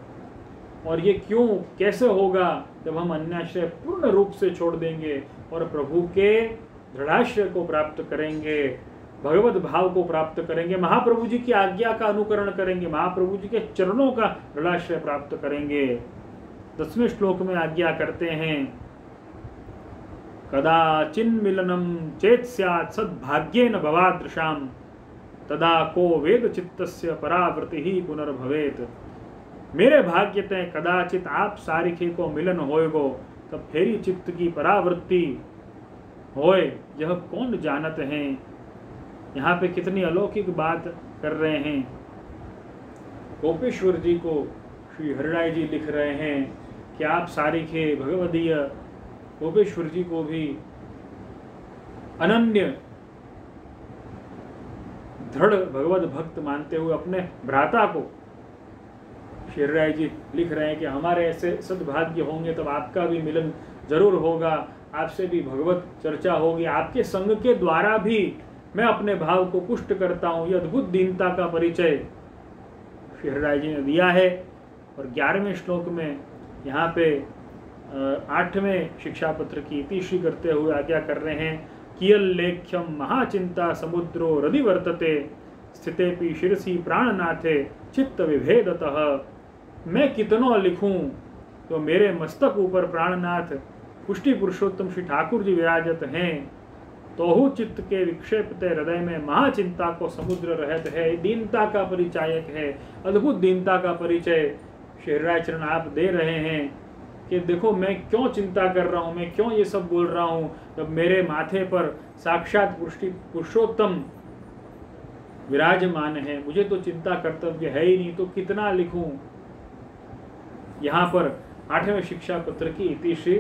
और ये क्यों, कैसे होगा, जब हम अन्याश्रय पूर्ण रूप से छोड़ देंगे और प्रभु के दृढ़ाश्रय को प्राप्त करेंगे, भगवत भाव को प्राप्त करेंगे, महाप्रभु जी की आज्ञा का अनुकरण करेंगे, महाप्रभु जी के चरणों का दृढ़ाश्रय प्राप्त करेंगे। 10वें श्लोक में आज्ञा करते हैं कदाचिन मिलनम चेत स्यात् सद्भाग्येन भवादृशाम तदा को वेद चित्तस्य परावृत्ति ही पुनर्भवेत। मेरे भाग्य तय कदाचित आप सारिखे को मिलन होएगो, तब फेरी चित्त की परावृत्ति होए, यह कौन जानत हैं। यहाँ पे कितनी अलौकिक बात कर रहे हैं। गोपेश्वर जी को श्री हरिराय जी लिख रहे हैं कि आप सारिखे भगवदीय गोपेश्वर जी को भी अनन्य दृढ़ भगवत भक्त मानते हुए अपने भ्राता को श्री हरिराय जी लिख रहे हैं कि हमारे ऐसे सद्भाग्य होंगे तब आपका भी मिलन जरूर होगा, आपसे भी भगवत चर्चा होगी, आपके संग के द्वारा भी मैं अपने भाव को पुष्ट करता हूँ। यह अद्भुत दीनता का परिचय श्री हरिराय जी ने दिया है। और 11वें श्लोक में यहाँ पे 8वें शिक्षा पत्र की इतिश्री करते हुए आज्ञा कर रहे हैं कियल लेख्यम महाचिंता समुद्रो रदि वर्तते स्थितेपि शिरसी प्राणनाथे चित्त विभेदतः। मैं कितनो लिखूं तो मेरे मस्तक ऊपर प्राणनाथ पुष्टि पुरुषोत्तम श्री ठाकुर जी विराजत हैं। तोहु चित्त के विक्षेपते हृदय में महाचिंता को समुद्र रहत है। दीनता का परिचायक है, अद्भुत दीनता का परिचय श्री हरिराय चरण आप दे रहे हैं कि देखो मैं क्यों चिंता कर रहा हूँ, मैं क्यों ये सब बोल रहा हूँ, जब मेरे माथे पर साक्षात पुरुषोत्तम विराजमान है। मुझे तो चिंता कर्तव्य है ही नहीं, तो कितना लिखूं। यहाँ पर 8वें शिक्षा पत्र की इतिश्री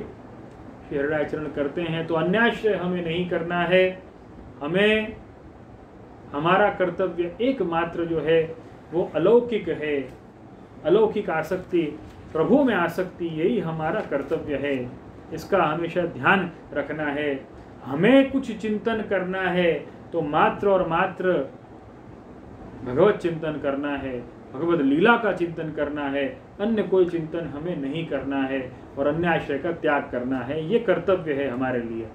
श्री हरिराय चरण करते हैं। तो अन्याश्रय हमें नहीं करना है, हमें हमारा कर्तव्य एकमात्र जो है वो अलौकिक है। अलौकिक आसक्ति, प्रभु में आसक्ति, यही हमारा कर्तव्य है। इसका हमेशा ध्यान रखना है। हमें कुछ चिंतन करना है तो मात्र और मात्र भगवत चिंतन करना है, भगवत लीला का चिंतन करना है, अन्य कोई चिंतन हमें नहीं करना है और अन्य आश्रय का त्याग करना है। ये कर्तव्य है हमारे लिए।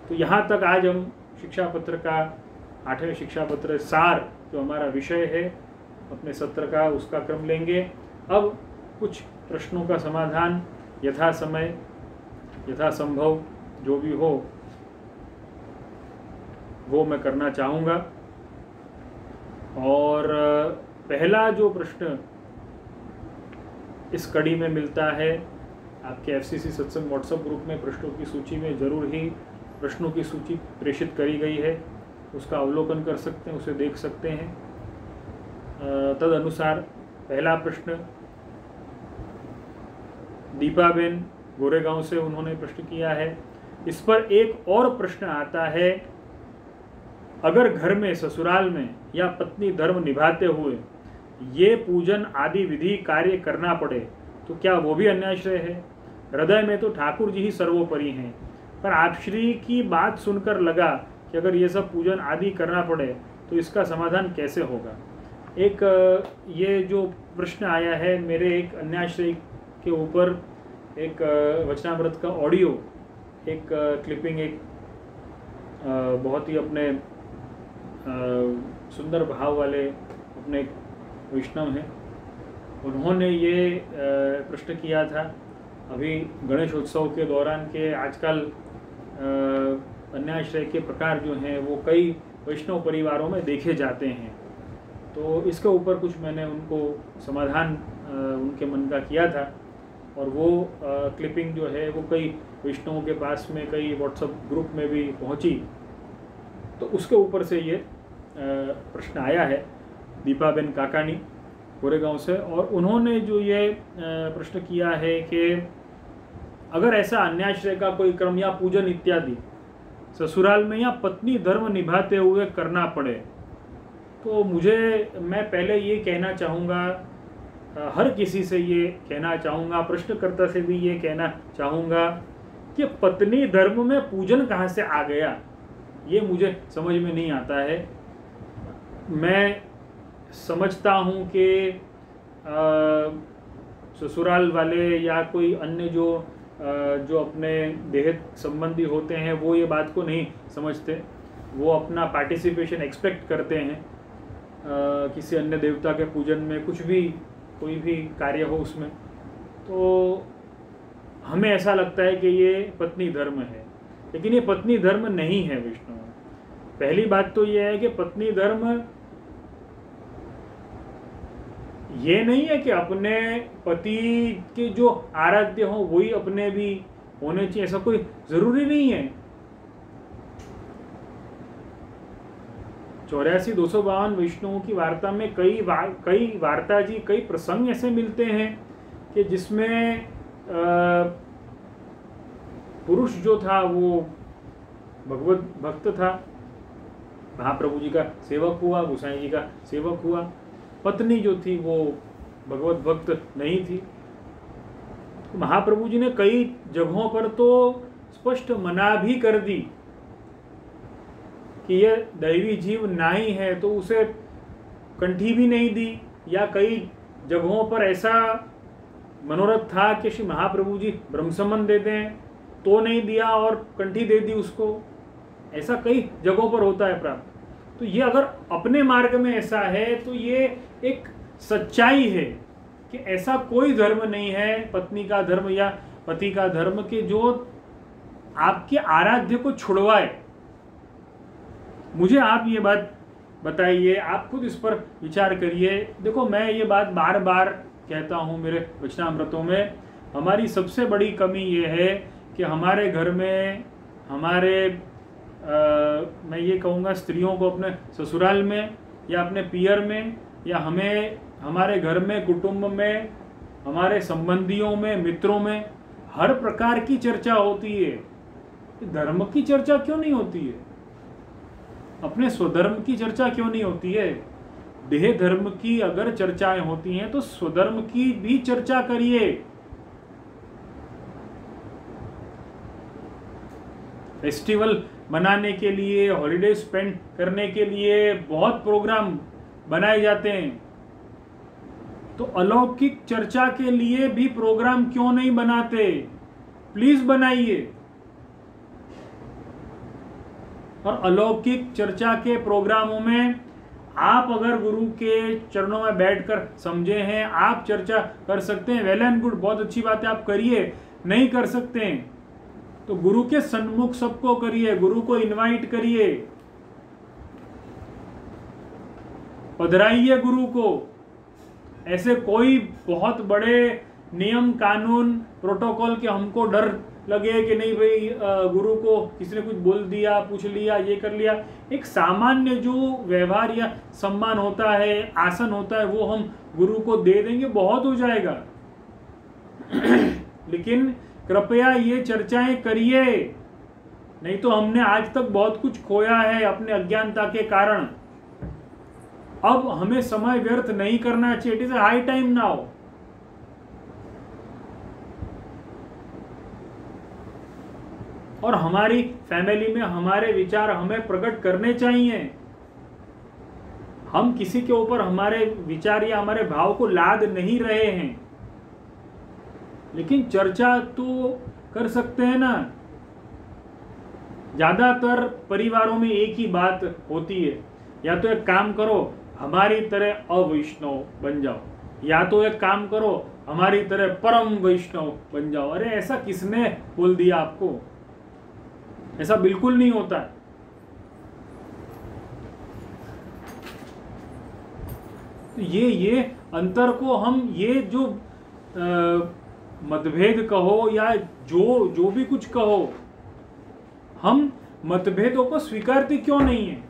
तो यहाँ तक आज हम शिक्षा पत्र का 8वें शिक्षा पत्र सार जो हमारा विषय है अपने सत्र का, उसका क्रम लेंगे। अब कुछ प्रश्नों का समाधान यथा समय यथा संभव जो भी हो वो मैं करना चाहूँगा। और पहला जो प्रश्न इस कड़ी में मिलता है, आपके एफसीसी सत्संग व्हाट्सएप ग्रुप में प्रश्नों की सूची में जरूर ही प्रश्नों की सूची प्रेषित करी गई है। उसका अवलोकन कर सकते हैं, उसे देख सकते हैं। तद अनुसार पहला प्रश्न दीपाबेन गोरेगांव से उन्होंने प्रश्न किया है। इस पर एक और प्रश्न आता है, अगर घर में, ससुराल में या पत्नी धर्म निभाते हुए ये पूजन आदि विधि कार्य करना पड़े तो क्या वो भी अन्याश्रय है? हृदय में तो ठाकुर जी ही सर्वोपरि हैं, पर आप श्री की बात सुनकर लगा कि अगर ये सब पूजन आदि करना पड़े तो इसका समाधान कैसे होगा। एक ये जो प्रश्न आया है, मेरे एक अन्याश्रय के ऊपर एक वचनामृत का ऑडियो, एक क्लिपिंग, एक बहुत ही अपने सुंदर भाव वाले अपने वैष्णव हैं, उन्होंने ये प्रश्न किया था अभी गणेश उत्सव के दौरान के आजकल अन्याश्रय के प्रकार जो हैं वो कई वैष्णव परिवारों में देखे जाते हैं। तो इसके ऊपर कुछ मैंने उनको समाधान उनके मन का किया था, और वो क्लिपिंग जो है वो कई वैष्णवों के पास में, कई व्हाट्सएप ग्रुप में भी पहुंची। तो उसके ऊपर से ये प्रश्न आया है दीपाबेन काकानी गोरेगांव से, और उन्होंने जो ये प्रश्न किया है कि अगर ऐसा अन्याश्रय का कोई क्रम या पूजन इत्यादि ससुराल में या पत्नी धर्म निभाते हुए करना पड़े तो मैं पहले ये कहना चाहूँगा, हर किसी से ये कहना चाहूँगा, प्रश्नकर्ता से भी ये कहना चाहूँगा कि पत्नी धर्म में पूजन कहाँ से आ गया, ये मुझे समझ में नहीं आता है। मैं समझता हूँ कि ससुराल वाले या कोई अन्य जो अपने देह संबंधी होते हैं वो ये बात को नहीं समझते, वो अपना पार्टिसिपेशन एक्सपेक्ट करते हैं किसी अन्य देवता के पूजन में, कुछ भी कोई भी कार्य हो उसमें। तो हमें ऐसा लगता है कि ये पत्नी धर्म है, लेकिन ये पत्नी धर्म नहीं है विष्णु। पहली बात तो ये है कि पत्नी धर्म ये नहीं है कि अपने पति के जो आराध्य हो वही अपने भी होने चाहिए, ऐसा कोई जरूरी नहीं है। 84-252 वैष्णवों की वार्ता में कई वार्ता जी, कई प्रसंग ऐसे मिलते हैं कि जिसमें पुरुष जो था वो भगवत भक्त था, महाप्रभु जी का सेवक हुआ, गोसाई जी का सेवक हुआ। पत्नी जो थी वो भगवत भक्त नहीं थी। तो महाप्रभु जी ने कई जगहों पर तो स्पष्ट मना भी कर दी कि यह दैवी जीव नहीं है, तो उसे कंठी भी नहीं दी, या कई जगहों पर ऐसा मनोरथ था कि श्री महाप्रभु जी ब्रह्मसंबंध दे दें तो नहीं दिया और कंठी दे दी उसको। ऐसा कई जगहों पर होता है प्राप्त। तो ये अगर अपने मार्ग में ऐसा है तो ये एक सच्चाई है कि ऐसा कोई धर्म नहीं है, पत्नी का धर्म या पति का धर्म, के जो आपके आराध्य को छुड़वाए। मुझे आप ये बात बताइए, आप खुद इस पर विचार करिए। देखो, मैं ये बात बार बार कहता हूँ मेरे वचनामृतों में, हमारी सबसे बड़ी कमी ये है कि हमारे घर में, मैं ये कहूँगा स्त्रियों को अपने ससुराल में या अपने पियर में, या हमारे घर में, कुटुंब में, हमारे संबंधियों में, मित्रों में हर प्रकार की चर्चा होती है। धर्म की चर्चा क्यों नहीं होती है? अपने स्वधर्म की चर्चा क्यों नहीं होती है? देह धर्म की अगर चर्चाएं होती हैं तो स्वधर्म की भी चर्चा करिए। फेस्टिवल मनाने के लिए, हॉलिडे स्पेंड करने के लिए बहुत प्रोग्राम बनाए जाते हैं, तो अलौकिक चर्चा के लिए भी प्रोग्राम क्यों नहीं बनाते? प्लीज बनाइए। और अलौकिक चर्चा के प्रोग्रामों में आप अगर गुरु के चरणों में बैठकर समझे हैं, आप चर्चा कर सकते हैं, वेल एंड गुड, बहुत अच्छी बात है, आप करिए। नहीं कर सकते हैं तो गुरु के सन्मुख सबको करिए, गुरु को इनवाइट करिए, पधराइए गुरु को। ऐसे कोई बहुत बड़े नियम कानून प्रोटोकॉल के हमको डर लगे कि नहीं भाई गुरु को किसी ने कुछ बोल दिया, पूछ लिया, ये कर लिया, एक सामान्य जो व्यवहार या सम्मान होता है, आसन होता है, वो हम गुरु को दे देंगे, बहुत हो जाएगा। लेकिन कृपया ये चर्चाएं करिए, नहीं तो हमने आज तक बहुत कुछ खोया है अपने अज्ञानता के कारण। अब हमें समय व्यर्थ नहीं करना चाहिए। It is a high time now. और हमारी फैमिली में हमारे विचार हमें प्रकट करने चाहिए। हम किसी के ऊपर हमारे विचार या हमारे भाव को लाद नहीं रहे हैं, लेकिन चर्चा तो कर सकते हैं ना। ज्यादातर परिवारों में एक ही बात होती है, या तो एक काम करो हमारी तरह अवैष्णव बन जाओ, या तो एक काम करो हमारी तरह परम वैष्णव बन जाओ। अरे ऐसा किसने बोल दिया आपको? ऐसा बिल्कुल नहीं होता है। ये अंतर को हम, ये जो मतभेद कहो या जो भी कुछ कहो, हम मतभेदों को स्वीकारते क्यों नहीं है?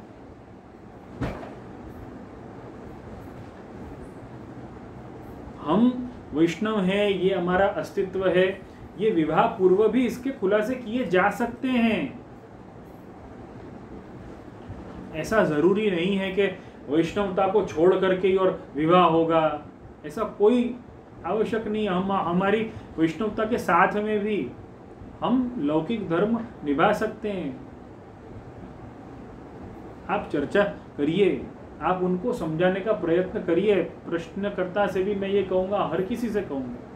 हम वैष्णव हैं, ये हमारा अस्तित्व है, ये विवाह पूर्व भी इसके खुलासे किए जा सकते हैं। ऐसा जरूरी नहीं है कि वैष्णवता को छोड़ करके ही और विवाह होगा, ऐसा कोई आवश्यक नहीं। हम हमारी वैष्णवता के साथ में भी हम लौकिक धर्म निभा सकते हैं। आप चर्चा करिए, आप उनको समझाने का प्रयत्न करिए। प्रश्नकर्ता से भी मैं ये कहूँगा, हर किसी से कहूँगा,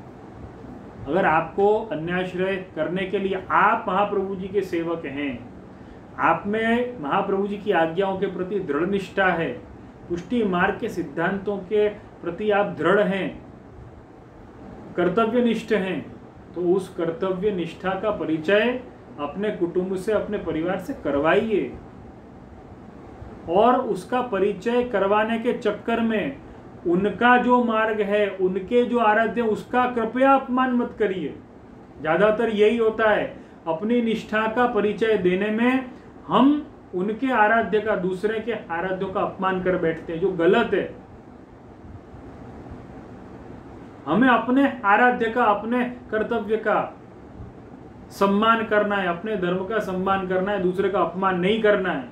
अगर आपको अन्याश्रय करने के लिए, आप महाप्रभु जी के सेवक हैं, आप में महाप्रभु जी की आज्ञाओं के प्रति दृढ़ निष्ठा है, पुष्टि मार्ग के सिद्धांतों के प्रति आप दृढ़ हैं, कर्तव्यनिष्ठ हैं, तो उस कर्तव्य निष्ठा का परिचय अपने कुटुंब से, अपने परिवार से करवाइए। और उसका परिचय करवाने के चक्कर में उनका जो मार्ग है, उनके जो आराध्य, उसका कृपया अपमान मत करिए। ज्यादातर यही होता है, अपनी निष्ठा का परिचय देने में हम उनके आराध्य का, दूसरे के आराध्यों का अपमान कर बैठते हैं, जो गलत है। हमें अपने आराध्य का, अपने कर्तव्य का सम्मान करना है, अपने धर्म का सम्मान करना है, दूसरे का अपमान नहीं करना है।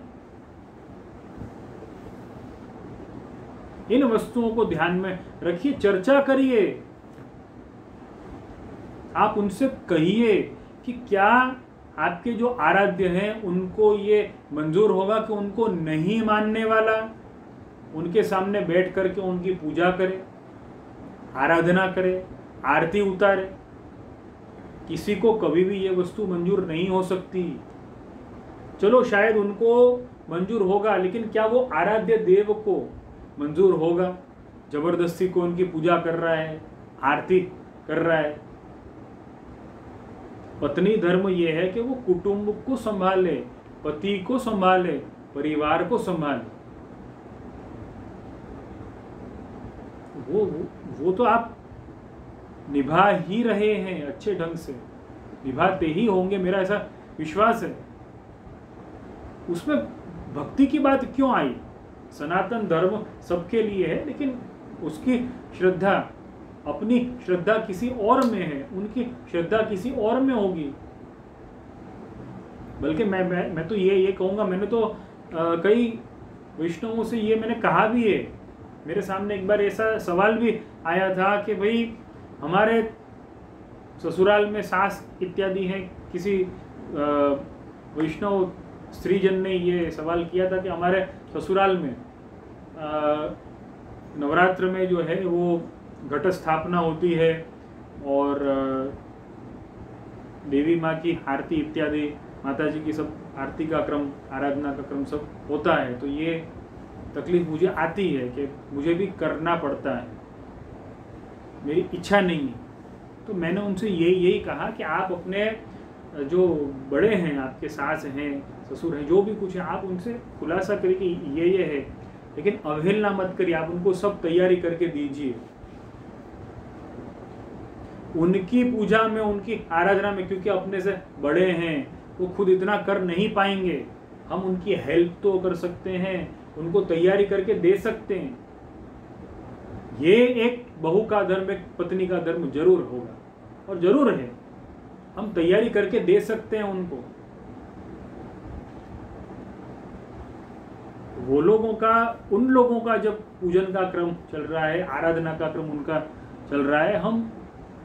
इन वस्तुओं को ध्यान में रखिए, चर्चा करिए। आप उनसे कहिए कि क्या आपके जो आराध्य हैं उनको ये मंजूर होगा कि उनको नहीं मानने वाला उनके सामने बैठ करके उनकी पूजा करे, आराधना करे, आरती उतारे। किसी को कभी भी ये वस्तु मंजूर नहीं हो सकती। चलो शायद उनको मंजूर होगा, लेकिन क्या वो आराध्य देव को मंजूर होगा? जबरदस्ती को उनकी पूजा कर रहा है, आरती कर रहा है। पत्नी धर्म ये है कि वो कुटुंब को संभाले, पति को संभाले, परिवार को संभाले। वो तो आप निभा ही रहे हैं, अच्छे ढंग से निभाते ही होंगे, मेरा ऐसा विश्वास है। उसमें भक्ति की बात क्यों आई? सनातन धर्म सबके लिए है, लेकिन उसकी श्रद्धा, अपनी श्रद्धा किसी और में है, उनकी श्रद्धा किसी और में होगी। बल्कि मैं तो ये कहूँगा, मैंने तो कई वैष्णवों से ये मैंने कहा भी है। मेरे सामने एक बार ऐसा सवाल भी आया था कि भाई हमारे ससुराल में सास इत्यादि हैं। किसी वैष्णव स्त्रीजन ने ये सवाल किया था कि हमारे ससुराल में नवरात्र में जो है वो घट स्थापना होती है और देवी माँ की आरती इत्यादि, माता जी की सब आरती का क्रम, आराधना का क्रम सब होता है। तो ये तकलीफ मुझे आती है कि मुझे भी करना पड़ता है, मेरी इच्छा नहीं है। तो मैंने उनसे यही कहा कि आप अपने जो बड़े हैं, आपके सास हैं, ससुर हैं, जो भी कुछ है, आप उनसे खुलासा करिए कि ये है, लेकिन अवहेलना मत करिए। आप उनको सब तैयारी करके दीजिए। उनकी पूजा में, उनकी आराधना में, क्योंकि अपने से बड़े हैं, वो खुद इतना कर नहीं पाएंगे, हम उनकी हेल्प तो कर सकते हैं, उनको तैयारी करके दे सकते हैं। ये एक बहू का धर्म, एक पत्नी का धर्म जरूर होगा और जरूर है, हम तैयारी करके दे सकते हैं उनको। वो लोगों का, उन लोगों का जब पूजन का क्रम चल रहा है, आराधना का क्रम उनका चल रहा है, हम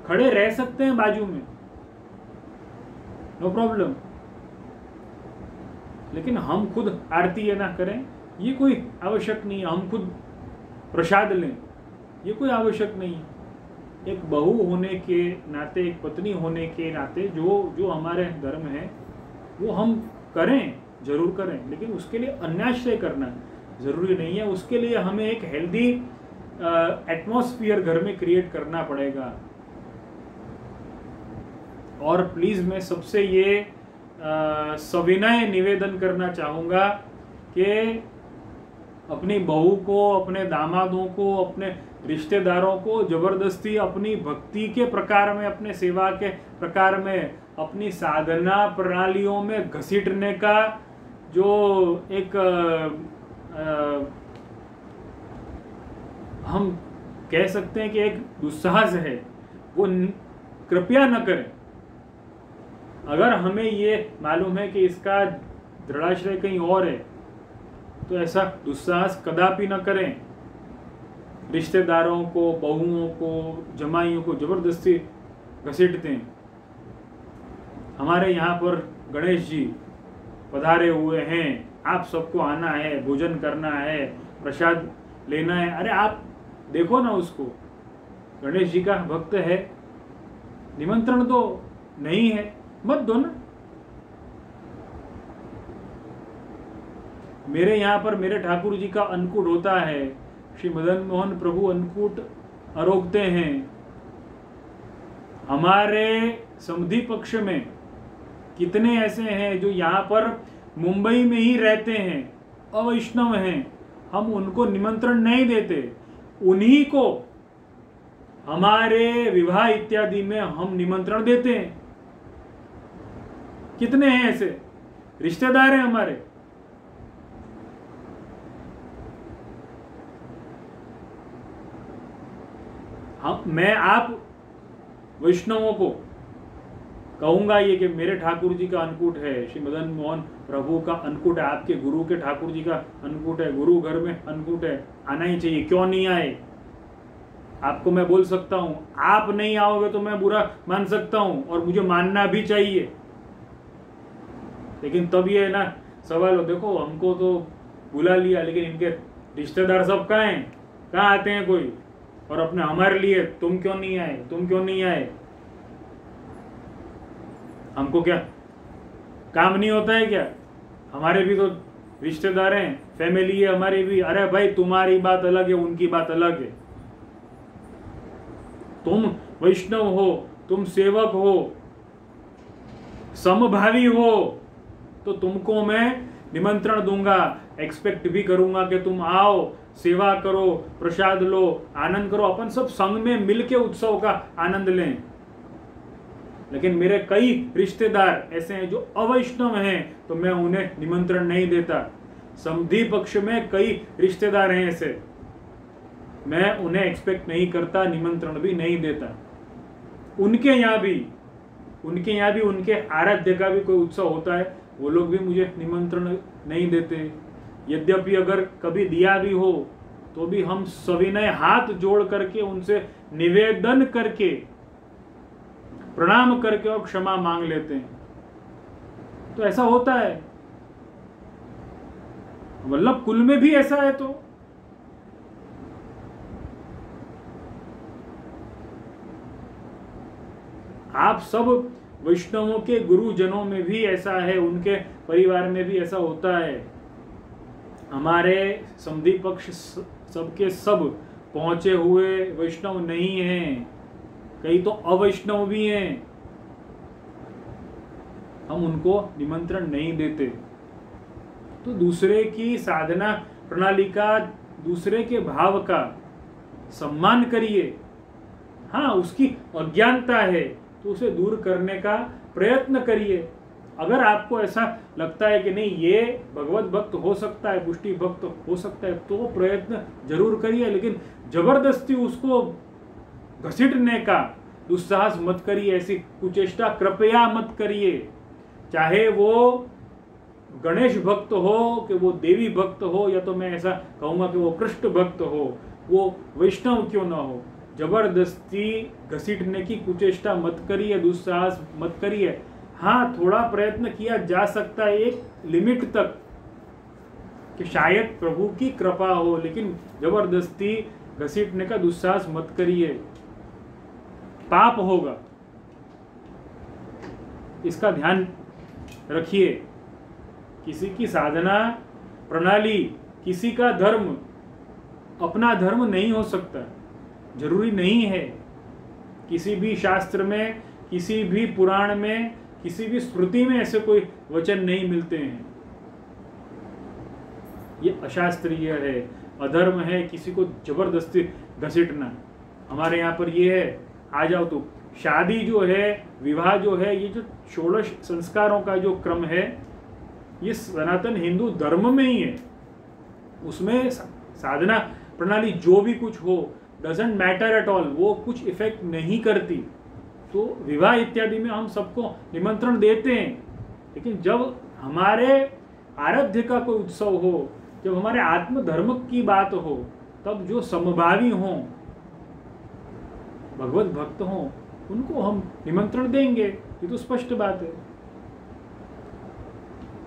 खड़े रह सकते हैं बाजू में, नो प्रॉब्लम। लेकिन हम खुद आरती ना करें, ये कोई आवश्यक नहीं है। हम खुद प्रसाद लें, ये कोई आवश्यक नहीं है। एक बहू होने के नाते, एक पत्नी होने के नाते जो हमारे धर्म है वो हम करें, जरूर करें, लेकिन उसके लिए अन्याश्रय करना जरूरी नहीं है। उसके लिए हमें एक हेल्दी एटमॉस्फेयर घर में क्रिएट करना पड़ेगा। और प्लीज मैं सबसे ये सविनय निवेदन करना चाहूंगा कि अपनी बहू को, अपने दामादों को, अपने रिश्तेदारों को जबरदस्ती अपनी भक्ति के प्रकार में, अपने सेवा के प्रकार में, अपनी साधना प्रणालियों में घसीटने का जो एक हम कह सकते हैं कि एक दुस्साहस है, वो कृपया न करें। अगर हमें ये मालूम है कि इसका दृढ़ाश्रय कहीं और है, तो ऐसा दुस्साहस कदापि न करें। रिश्तेदारों को, बहुओं को, जमाइयों को जबरदस्ती घसीटते हैं। हमारे यहाँ पर गणेश जी पधारे हुए हैं, आप सबको आना है, भोजन करना है, प्रसाद लेना है। अरे आप देखो ना उसको, गणेश जी का भक्त है, निमंत्रण तो नहीं है, मत दो ना। मेरे यहाँ पर मेरे ठाकुर जी का अन्नकूट होता है, श्री मदन मोहन प्रभु अन्नकूट आरोगते हैं। हमारे समधी पक्ष में कितने ऐसे हैं जो यहाँ पर मुंबई में ही रहते हैं, अवैष्णव हैं, हम उनको निमंत्रण नहीं देते। उन्हीं को हमारे विवाह इत्यादि में हम निमंत्रण देते हैं। कितने हैं ऐसे रिश्तेदार हैं हमारे। मैं आप वैष्णवों को कहूंगा ये कि मेरे ठाकुर जी का अन्नकूट है, श्री मदन मोहन प्रभु का अन्नकूट है, आपके गुरु के ठाकुर जी का अन्नकूट है, गुरु घर में अन्नकूट है, आना ही चाहिए। क्यों नहीं आए? आपको मैं बोल सकता हूं, आप नहीं आओगे तो मैं बुरा मान सकता हूं और मुझे मानना भी चाहिए। लेकिन तब ये ना सवाल हो, देखो हमको तो बुला लिया, लेकिन इनके रिश्तेदार सब कहाँ हैं, कहाँ आते हैं कोई, और अपने हमारे लिए तुम क्यों नहीं आए, तुम क्यों नहीं आए? हमको क्या काम नहीं होता है क्या? हमारे भी तो रिश्तेदार हैं, फैमिली है हमारी भी। अरे भाई तुम्हारी बात अलग है, उनकी बात अलग है। तुम वैष्णव हो, तुम सेवक हो, समभावी हो, तो तुमको मैं निमंत्रण दूंगा, एक्सपेक्ट भी करूंगा कि तुम आओ, सेवा करो, प्रसाद लो, आनंद करो, अपन सब संग में मिलके उत्सव का आनंद लें। लेकिन मेरे कई रिश्तेदार ऐसे हैं जो अवैष्णव हैं, तो मैं उन्हें निमंत्रण नहीं देता। समधी पक्ष में कई रिश्तेदार हैं ऐसे, मैं उन्हें एक्सपेक्ट नहीं करता, निमंत्रण भी नहीं देता। उनके यहाँ भी उनके आराध्य का भी कोई उत्सव होता है, वो लोग भी मुझे निमंत्रण नहीं देते। यद्यपि अगर कभी दिया भी हो तो भी हम सविनय हाथ जोड़ करके उनसे निवेदन करके, प्रणाम करके और क्षमा मांग लेते हैं। तो ऐसा होता है, वल्लभ कुल में भी ऐसा है। तो आप सब वैष्णवों के गुरुजनों में भी ऐसा है, उनके परिवार में भी ऐसा होता है। हमारे समधी पक्ष सबके सब पहुंचे हुए वैष्णव नहीं हैं, कई तो अवैष्णव भी हैं, हम उनको निमंत्रण नहीं देते। तो दूसरे की साधना प्रणाली का, दूसरे के भाव का सम्मान करिए, हाँ, उसकी अज्ञानता है तो उसे दूर करने का प्रयत्न करिए। अगर आपको ऐसा लगता है कि नहीं ये भगवत भक्त हो सकता है, पुष्टि भक्त हो सकता है, तो प्रयत्न जरूर करिए, लेकिन जबरदस्ती उसको घसीटने का दुस्साहस मत करिए, ऐसी कुचेष्टा कृपया मत करिए। चाहे वो गणेश भक्त हो कि वो देवी भक्त हो, या तो मैं ऐसा कहूँगा कि वो कृष्ण भक्त हो, वो वैष्णव क्यों ना हो, जबरदस्ती घसीटने की कुचेष्टा मत करिए, दुस्साहस मत करिए। हाँ, थोड़ा प्रयत्न किया जा सकता है एक लिमिट तक कि शायद प्रभु की कृपा हो, लेकिन जबरदस्ती घसीटने का दुस्साहस मत करिए, पाप होगा, इसका ध्यान रखिए। किसी की साधना प्रणाली, किसी का धर्म अपना धर्म नहीं हो सकता, जरूरी नहीं है। किसी भी शास्त्र में, किसी भी पुराण में, किसी भी स्मृति में ऐसे कोई वचन नहीं मिलते हैं। ये अशास्त्रीय है, अधर्म है किसी को जबरदस्ती घसीटना। हमारे यहाँ पर ये है, आ जाओ तो शादी जो है, विवाह जो है, ये जो 16 संस्कारों का जो क्रम है, ये सनातन हिंदू धर्म में ही है। उसमें साधना प्रणाली जो भी कुछ हो, डजेंट मैटर एट ऑल, वो कुछ इफेक्ट नहीं करती। तो विवाह इत्यादि में हम सबको निमंत्रण देते हैं, लेकिन जब हमारे आराध्य का कोई उत्सव हो, जब हमारे आत्मधर्म की बात हो, तब जो समभावी हों, भगवत भक्त हों, उनको हम निमंत्रण देंगे, ये तो स्पष्ट बात है।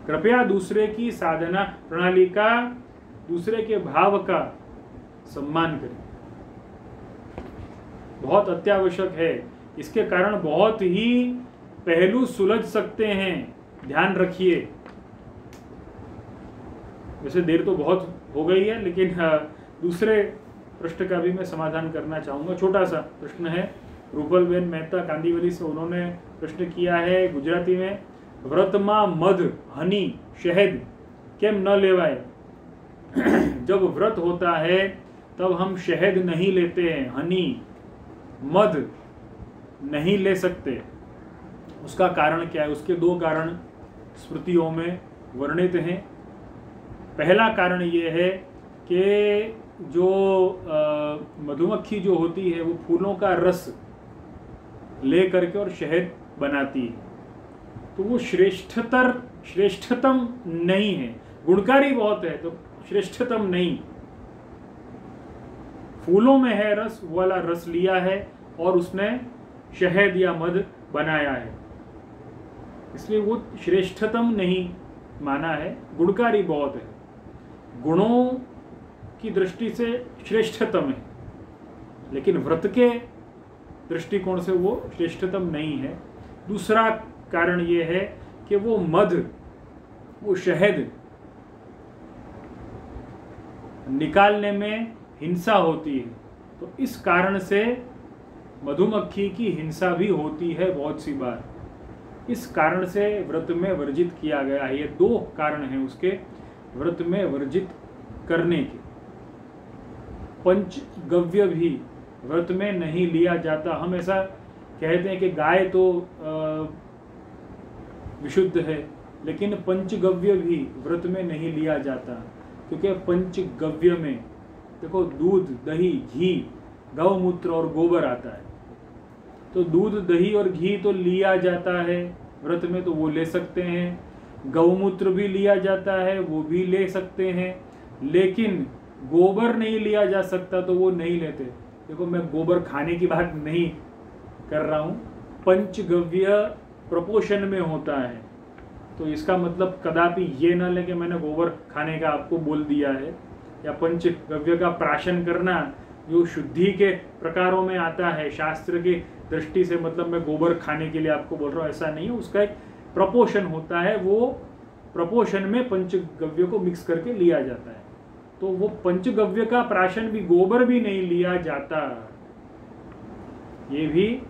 कृपया दूसरे की साधना प्रणाली का, दूसरे के भाव का सम्मान करें, बहुत अत्यावश्यक है। इसके कारण बहुत ही पहलू सुलझ सकते हैं, ध्यान रखिए। वैसे देर तो बहुत हो गई है, लेकिन दूसरे प्रश्न का भी मैं समाधान करना चाहूँगा। छोटा सा प्रश्न है, रूपलबेन मेहता कांदीवली से उन्होंने प्रश्न किया है गुजराती में, व्रतमा मध हनी शहद केम न लेवाय। जब व्रत होता है तब हम शहद नहीं लेते हैं, हनी मध नहीं ले सकते, उसका कारण क्या है? उसके दो कारण स्मृतियों में वर्णित हैं। पहला कारण ये है कि जो मधुमक्खी जो होती है वो फूलों का रस ले करके और शहद बनाती है, तो वो श्रेष्ठतम नहीं है। गुणकारी बहुत है तो श्रेष्ठतम नहीं। फूलों में है रस, वो वाला रस लिया है और उसने शहद या मध बनाया है, इसलिए वो श्रेष्ठतम नहीं माना है, गुणकारी बहुत है, गुणों की दृष्टि से श्रेष्ठतम है, लेकिन व्रत के दृष्टिकोण से वो श्रेष्ठतम नहीं है। दूसरा कारण ये है कि वो मध, वो शहद निकालने में हिंसा होती है, तो इस कारण से मधुमक्खी की हिंसा भी होती है बहुत सी बार। इस कारण से व्रत में वर्जित किया गया है। ये दो कारण हैं उसके व्रत में वर्जित करने के। पंचगव्य भी व्रत में नहीं लिया जाता। हम ऐसा कहते हैं कि गाय तो विशुद्ध है, लेकिन पंचगव्य भी व्रत में नहीं लिया जाता, क्योंकि पंचगव्य में देखो दूध, दही, घी, गौमूत्र और गोबर आता है। तो दूध, दही और घी तो लिया जाता है व्रत में, तो वो ले सकते हैं। गौमूत्र भी लिया जाता है, वो भी ले सकते हैं, लेकिन गोबर नहीं लिया जा सकता, तो वो नहीं लेते। देखो मैं गोबर खाने की बात नहीं कर रहा हूँ, पंचगव्य प्रपोषण में होता है, तो इसका मतलब कदापि ये ना ले कि मैंने गोबर खाने का आपको बोल दिया है, या पंचगव्य का प्राशन करना जो शुद्धि के प्रकारों में आता है शास्त्र की दृष्टि से, मतलब मैं गोबर खाने के लिए आपको बोल रहा हूँ, ऐसा नहीं है। उसका एक प्रपोषण होता है, वो प्रपोषण में पंचगव्य को मिक्स करके लिया जाता है, तो वो पंचगव्य का प्राशन भी, गोबर भी नहीं लिया जाता, ये भी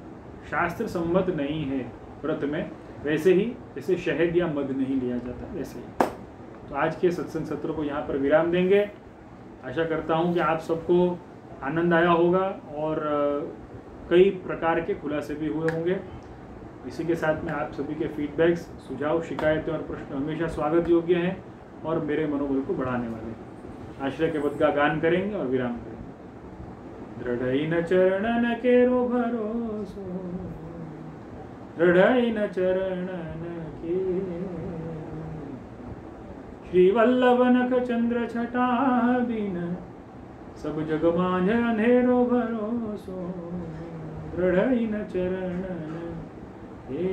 शास्त्र सम्मत नहीं है व्रत में। वैसे ही जैसे शहद या मध नहीं लिया जाता, वैसे ही। तो आज के सत्संग सत्र को यहाँ पर विराम देंगे। आशा करता हूँ कि आप सबको आनंद आया होगा और कई प्रकार के खुलासे भी हुए होंगे। इसी के साथ में आप सभी के फीडबैक्स, सुझाव, शिकायतें और प्रश्न हमेशा स्वागत योग्य हैं और मेरे मनोबल को बढ़ाने वाले हैं। आश्रय के पद का गान करेंगे और विराम करेंगे। दृढ़ई न चरणन केरो भरोसो, दृढ़ई न चरणन के, श्री वल्लभ नख चंद्र छटा बिन, सब जग मांझ अंधेरो भरोसो, दृढ़ई न चरणन के।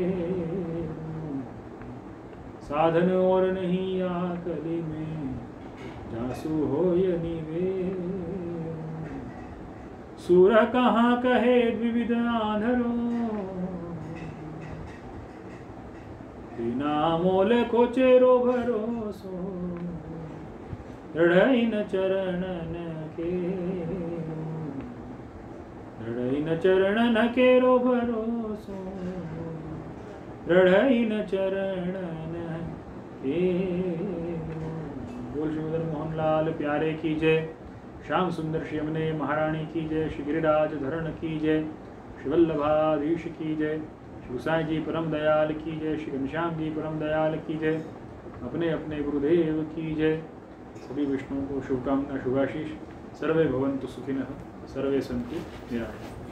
साधन और नहीं आकली में, जासु होय निवेद, सूर कहाँ कहे द्विविध आंधरो, बिना मोल को चेरो भरोसो, दृढ़ई न चरणन के, दृढ़ई न चरणन केरो भरोसो, दृढ़ई न चरणन के। बोल श्री मदन मोहन लाल प्यारे की जय। श्याम सुंदर श्री यमुने महारानी की जय। श्री गिरिराज धरण की जय। श्री वल्लभाधीश की जय। श्री गुसाई जी परम दयाल की जय। श्री घनश्याम जी परम दयाल की जय। अपने अपने गुरुदेव की जय। सभी विष्णुओं को शुभकामना, शुभाशीष। सर्वे भवन्तु सुखिनः, सर्वे सन्तु निरामयाः।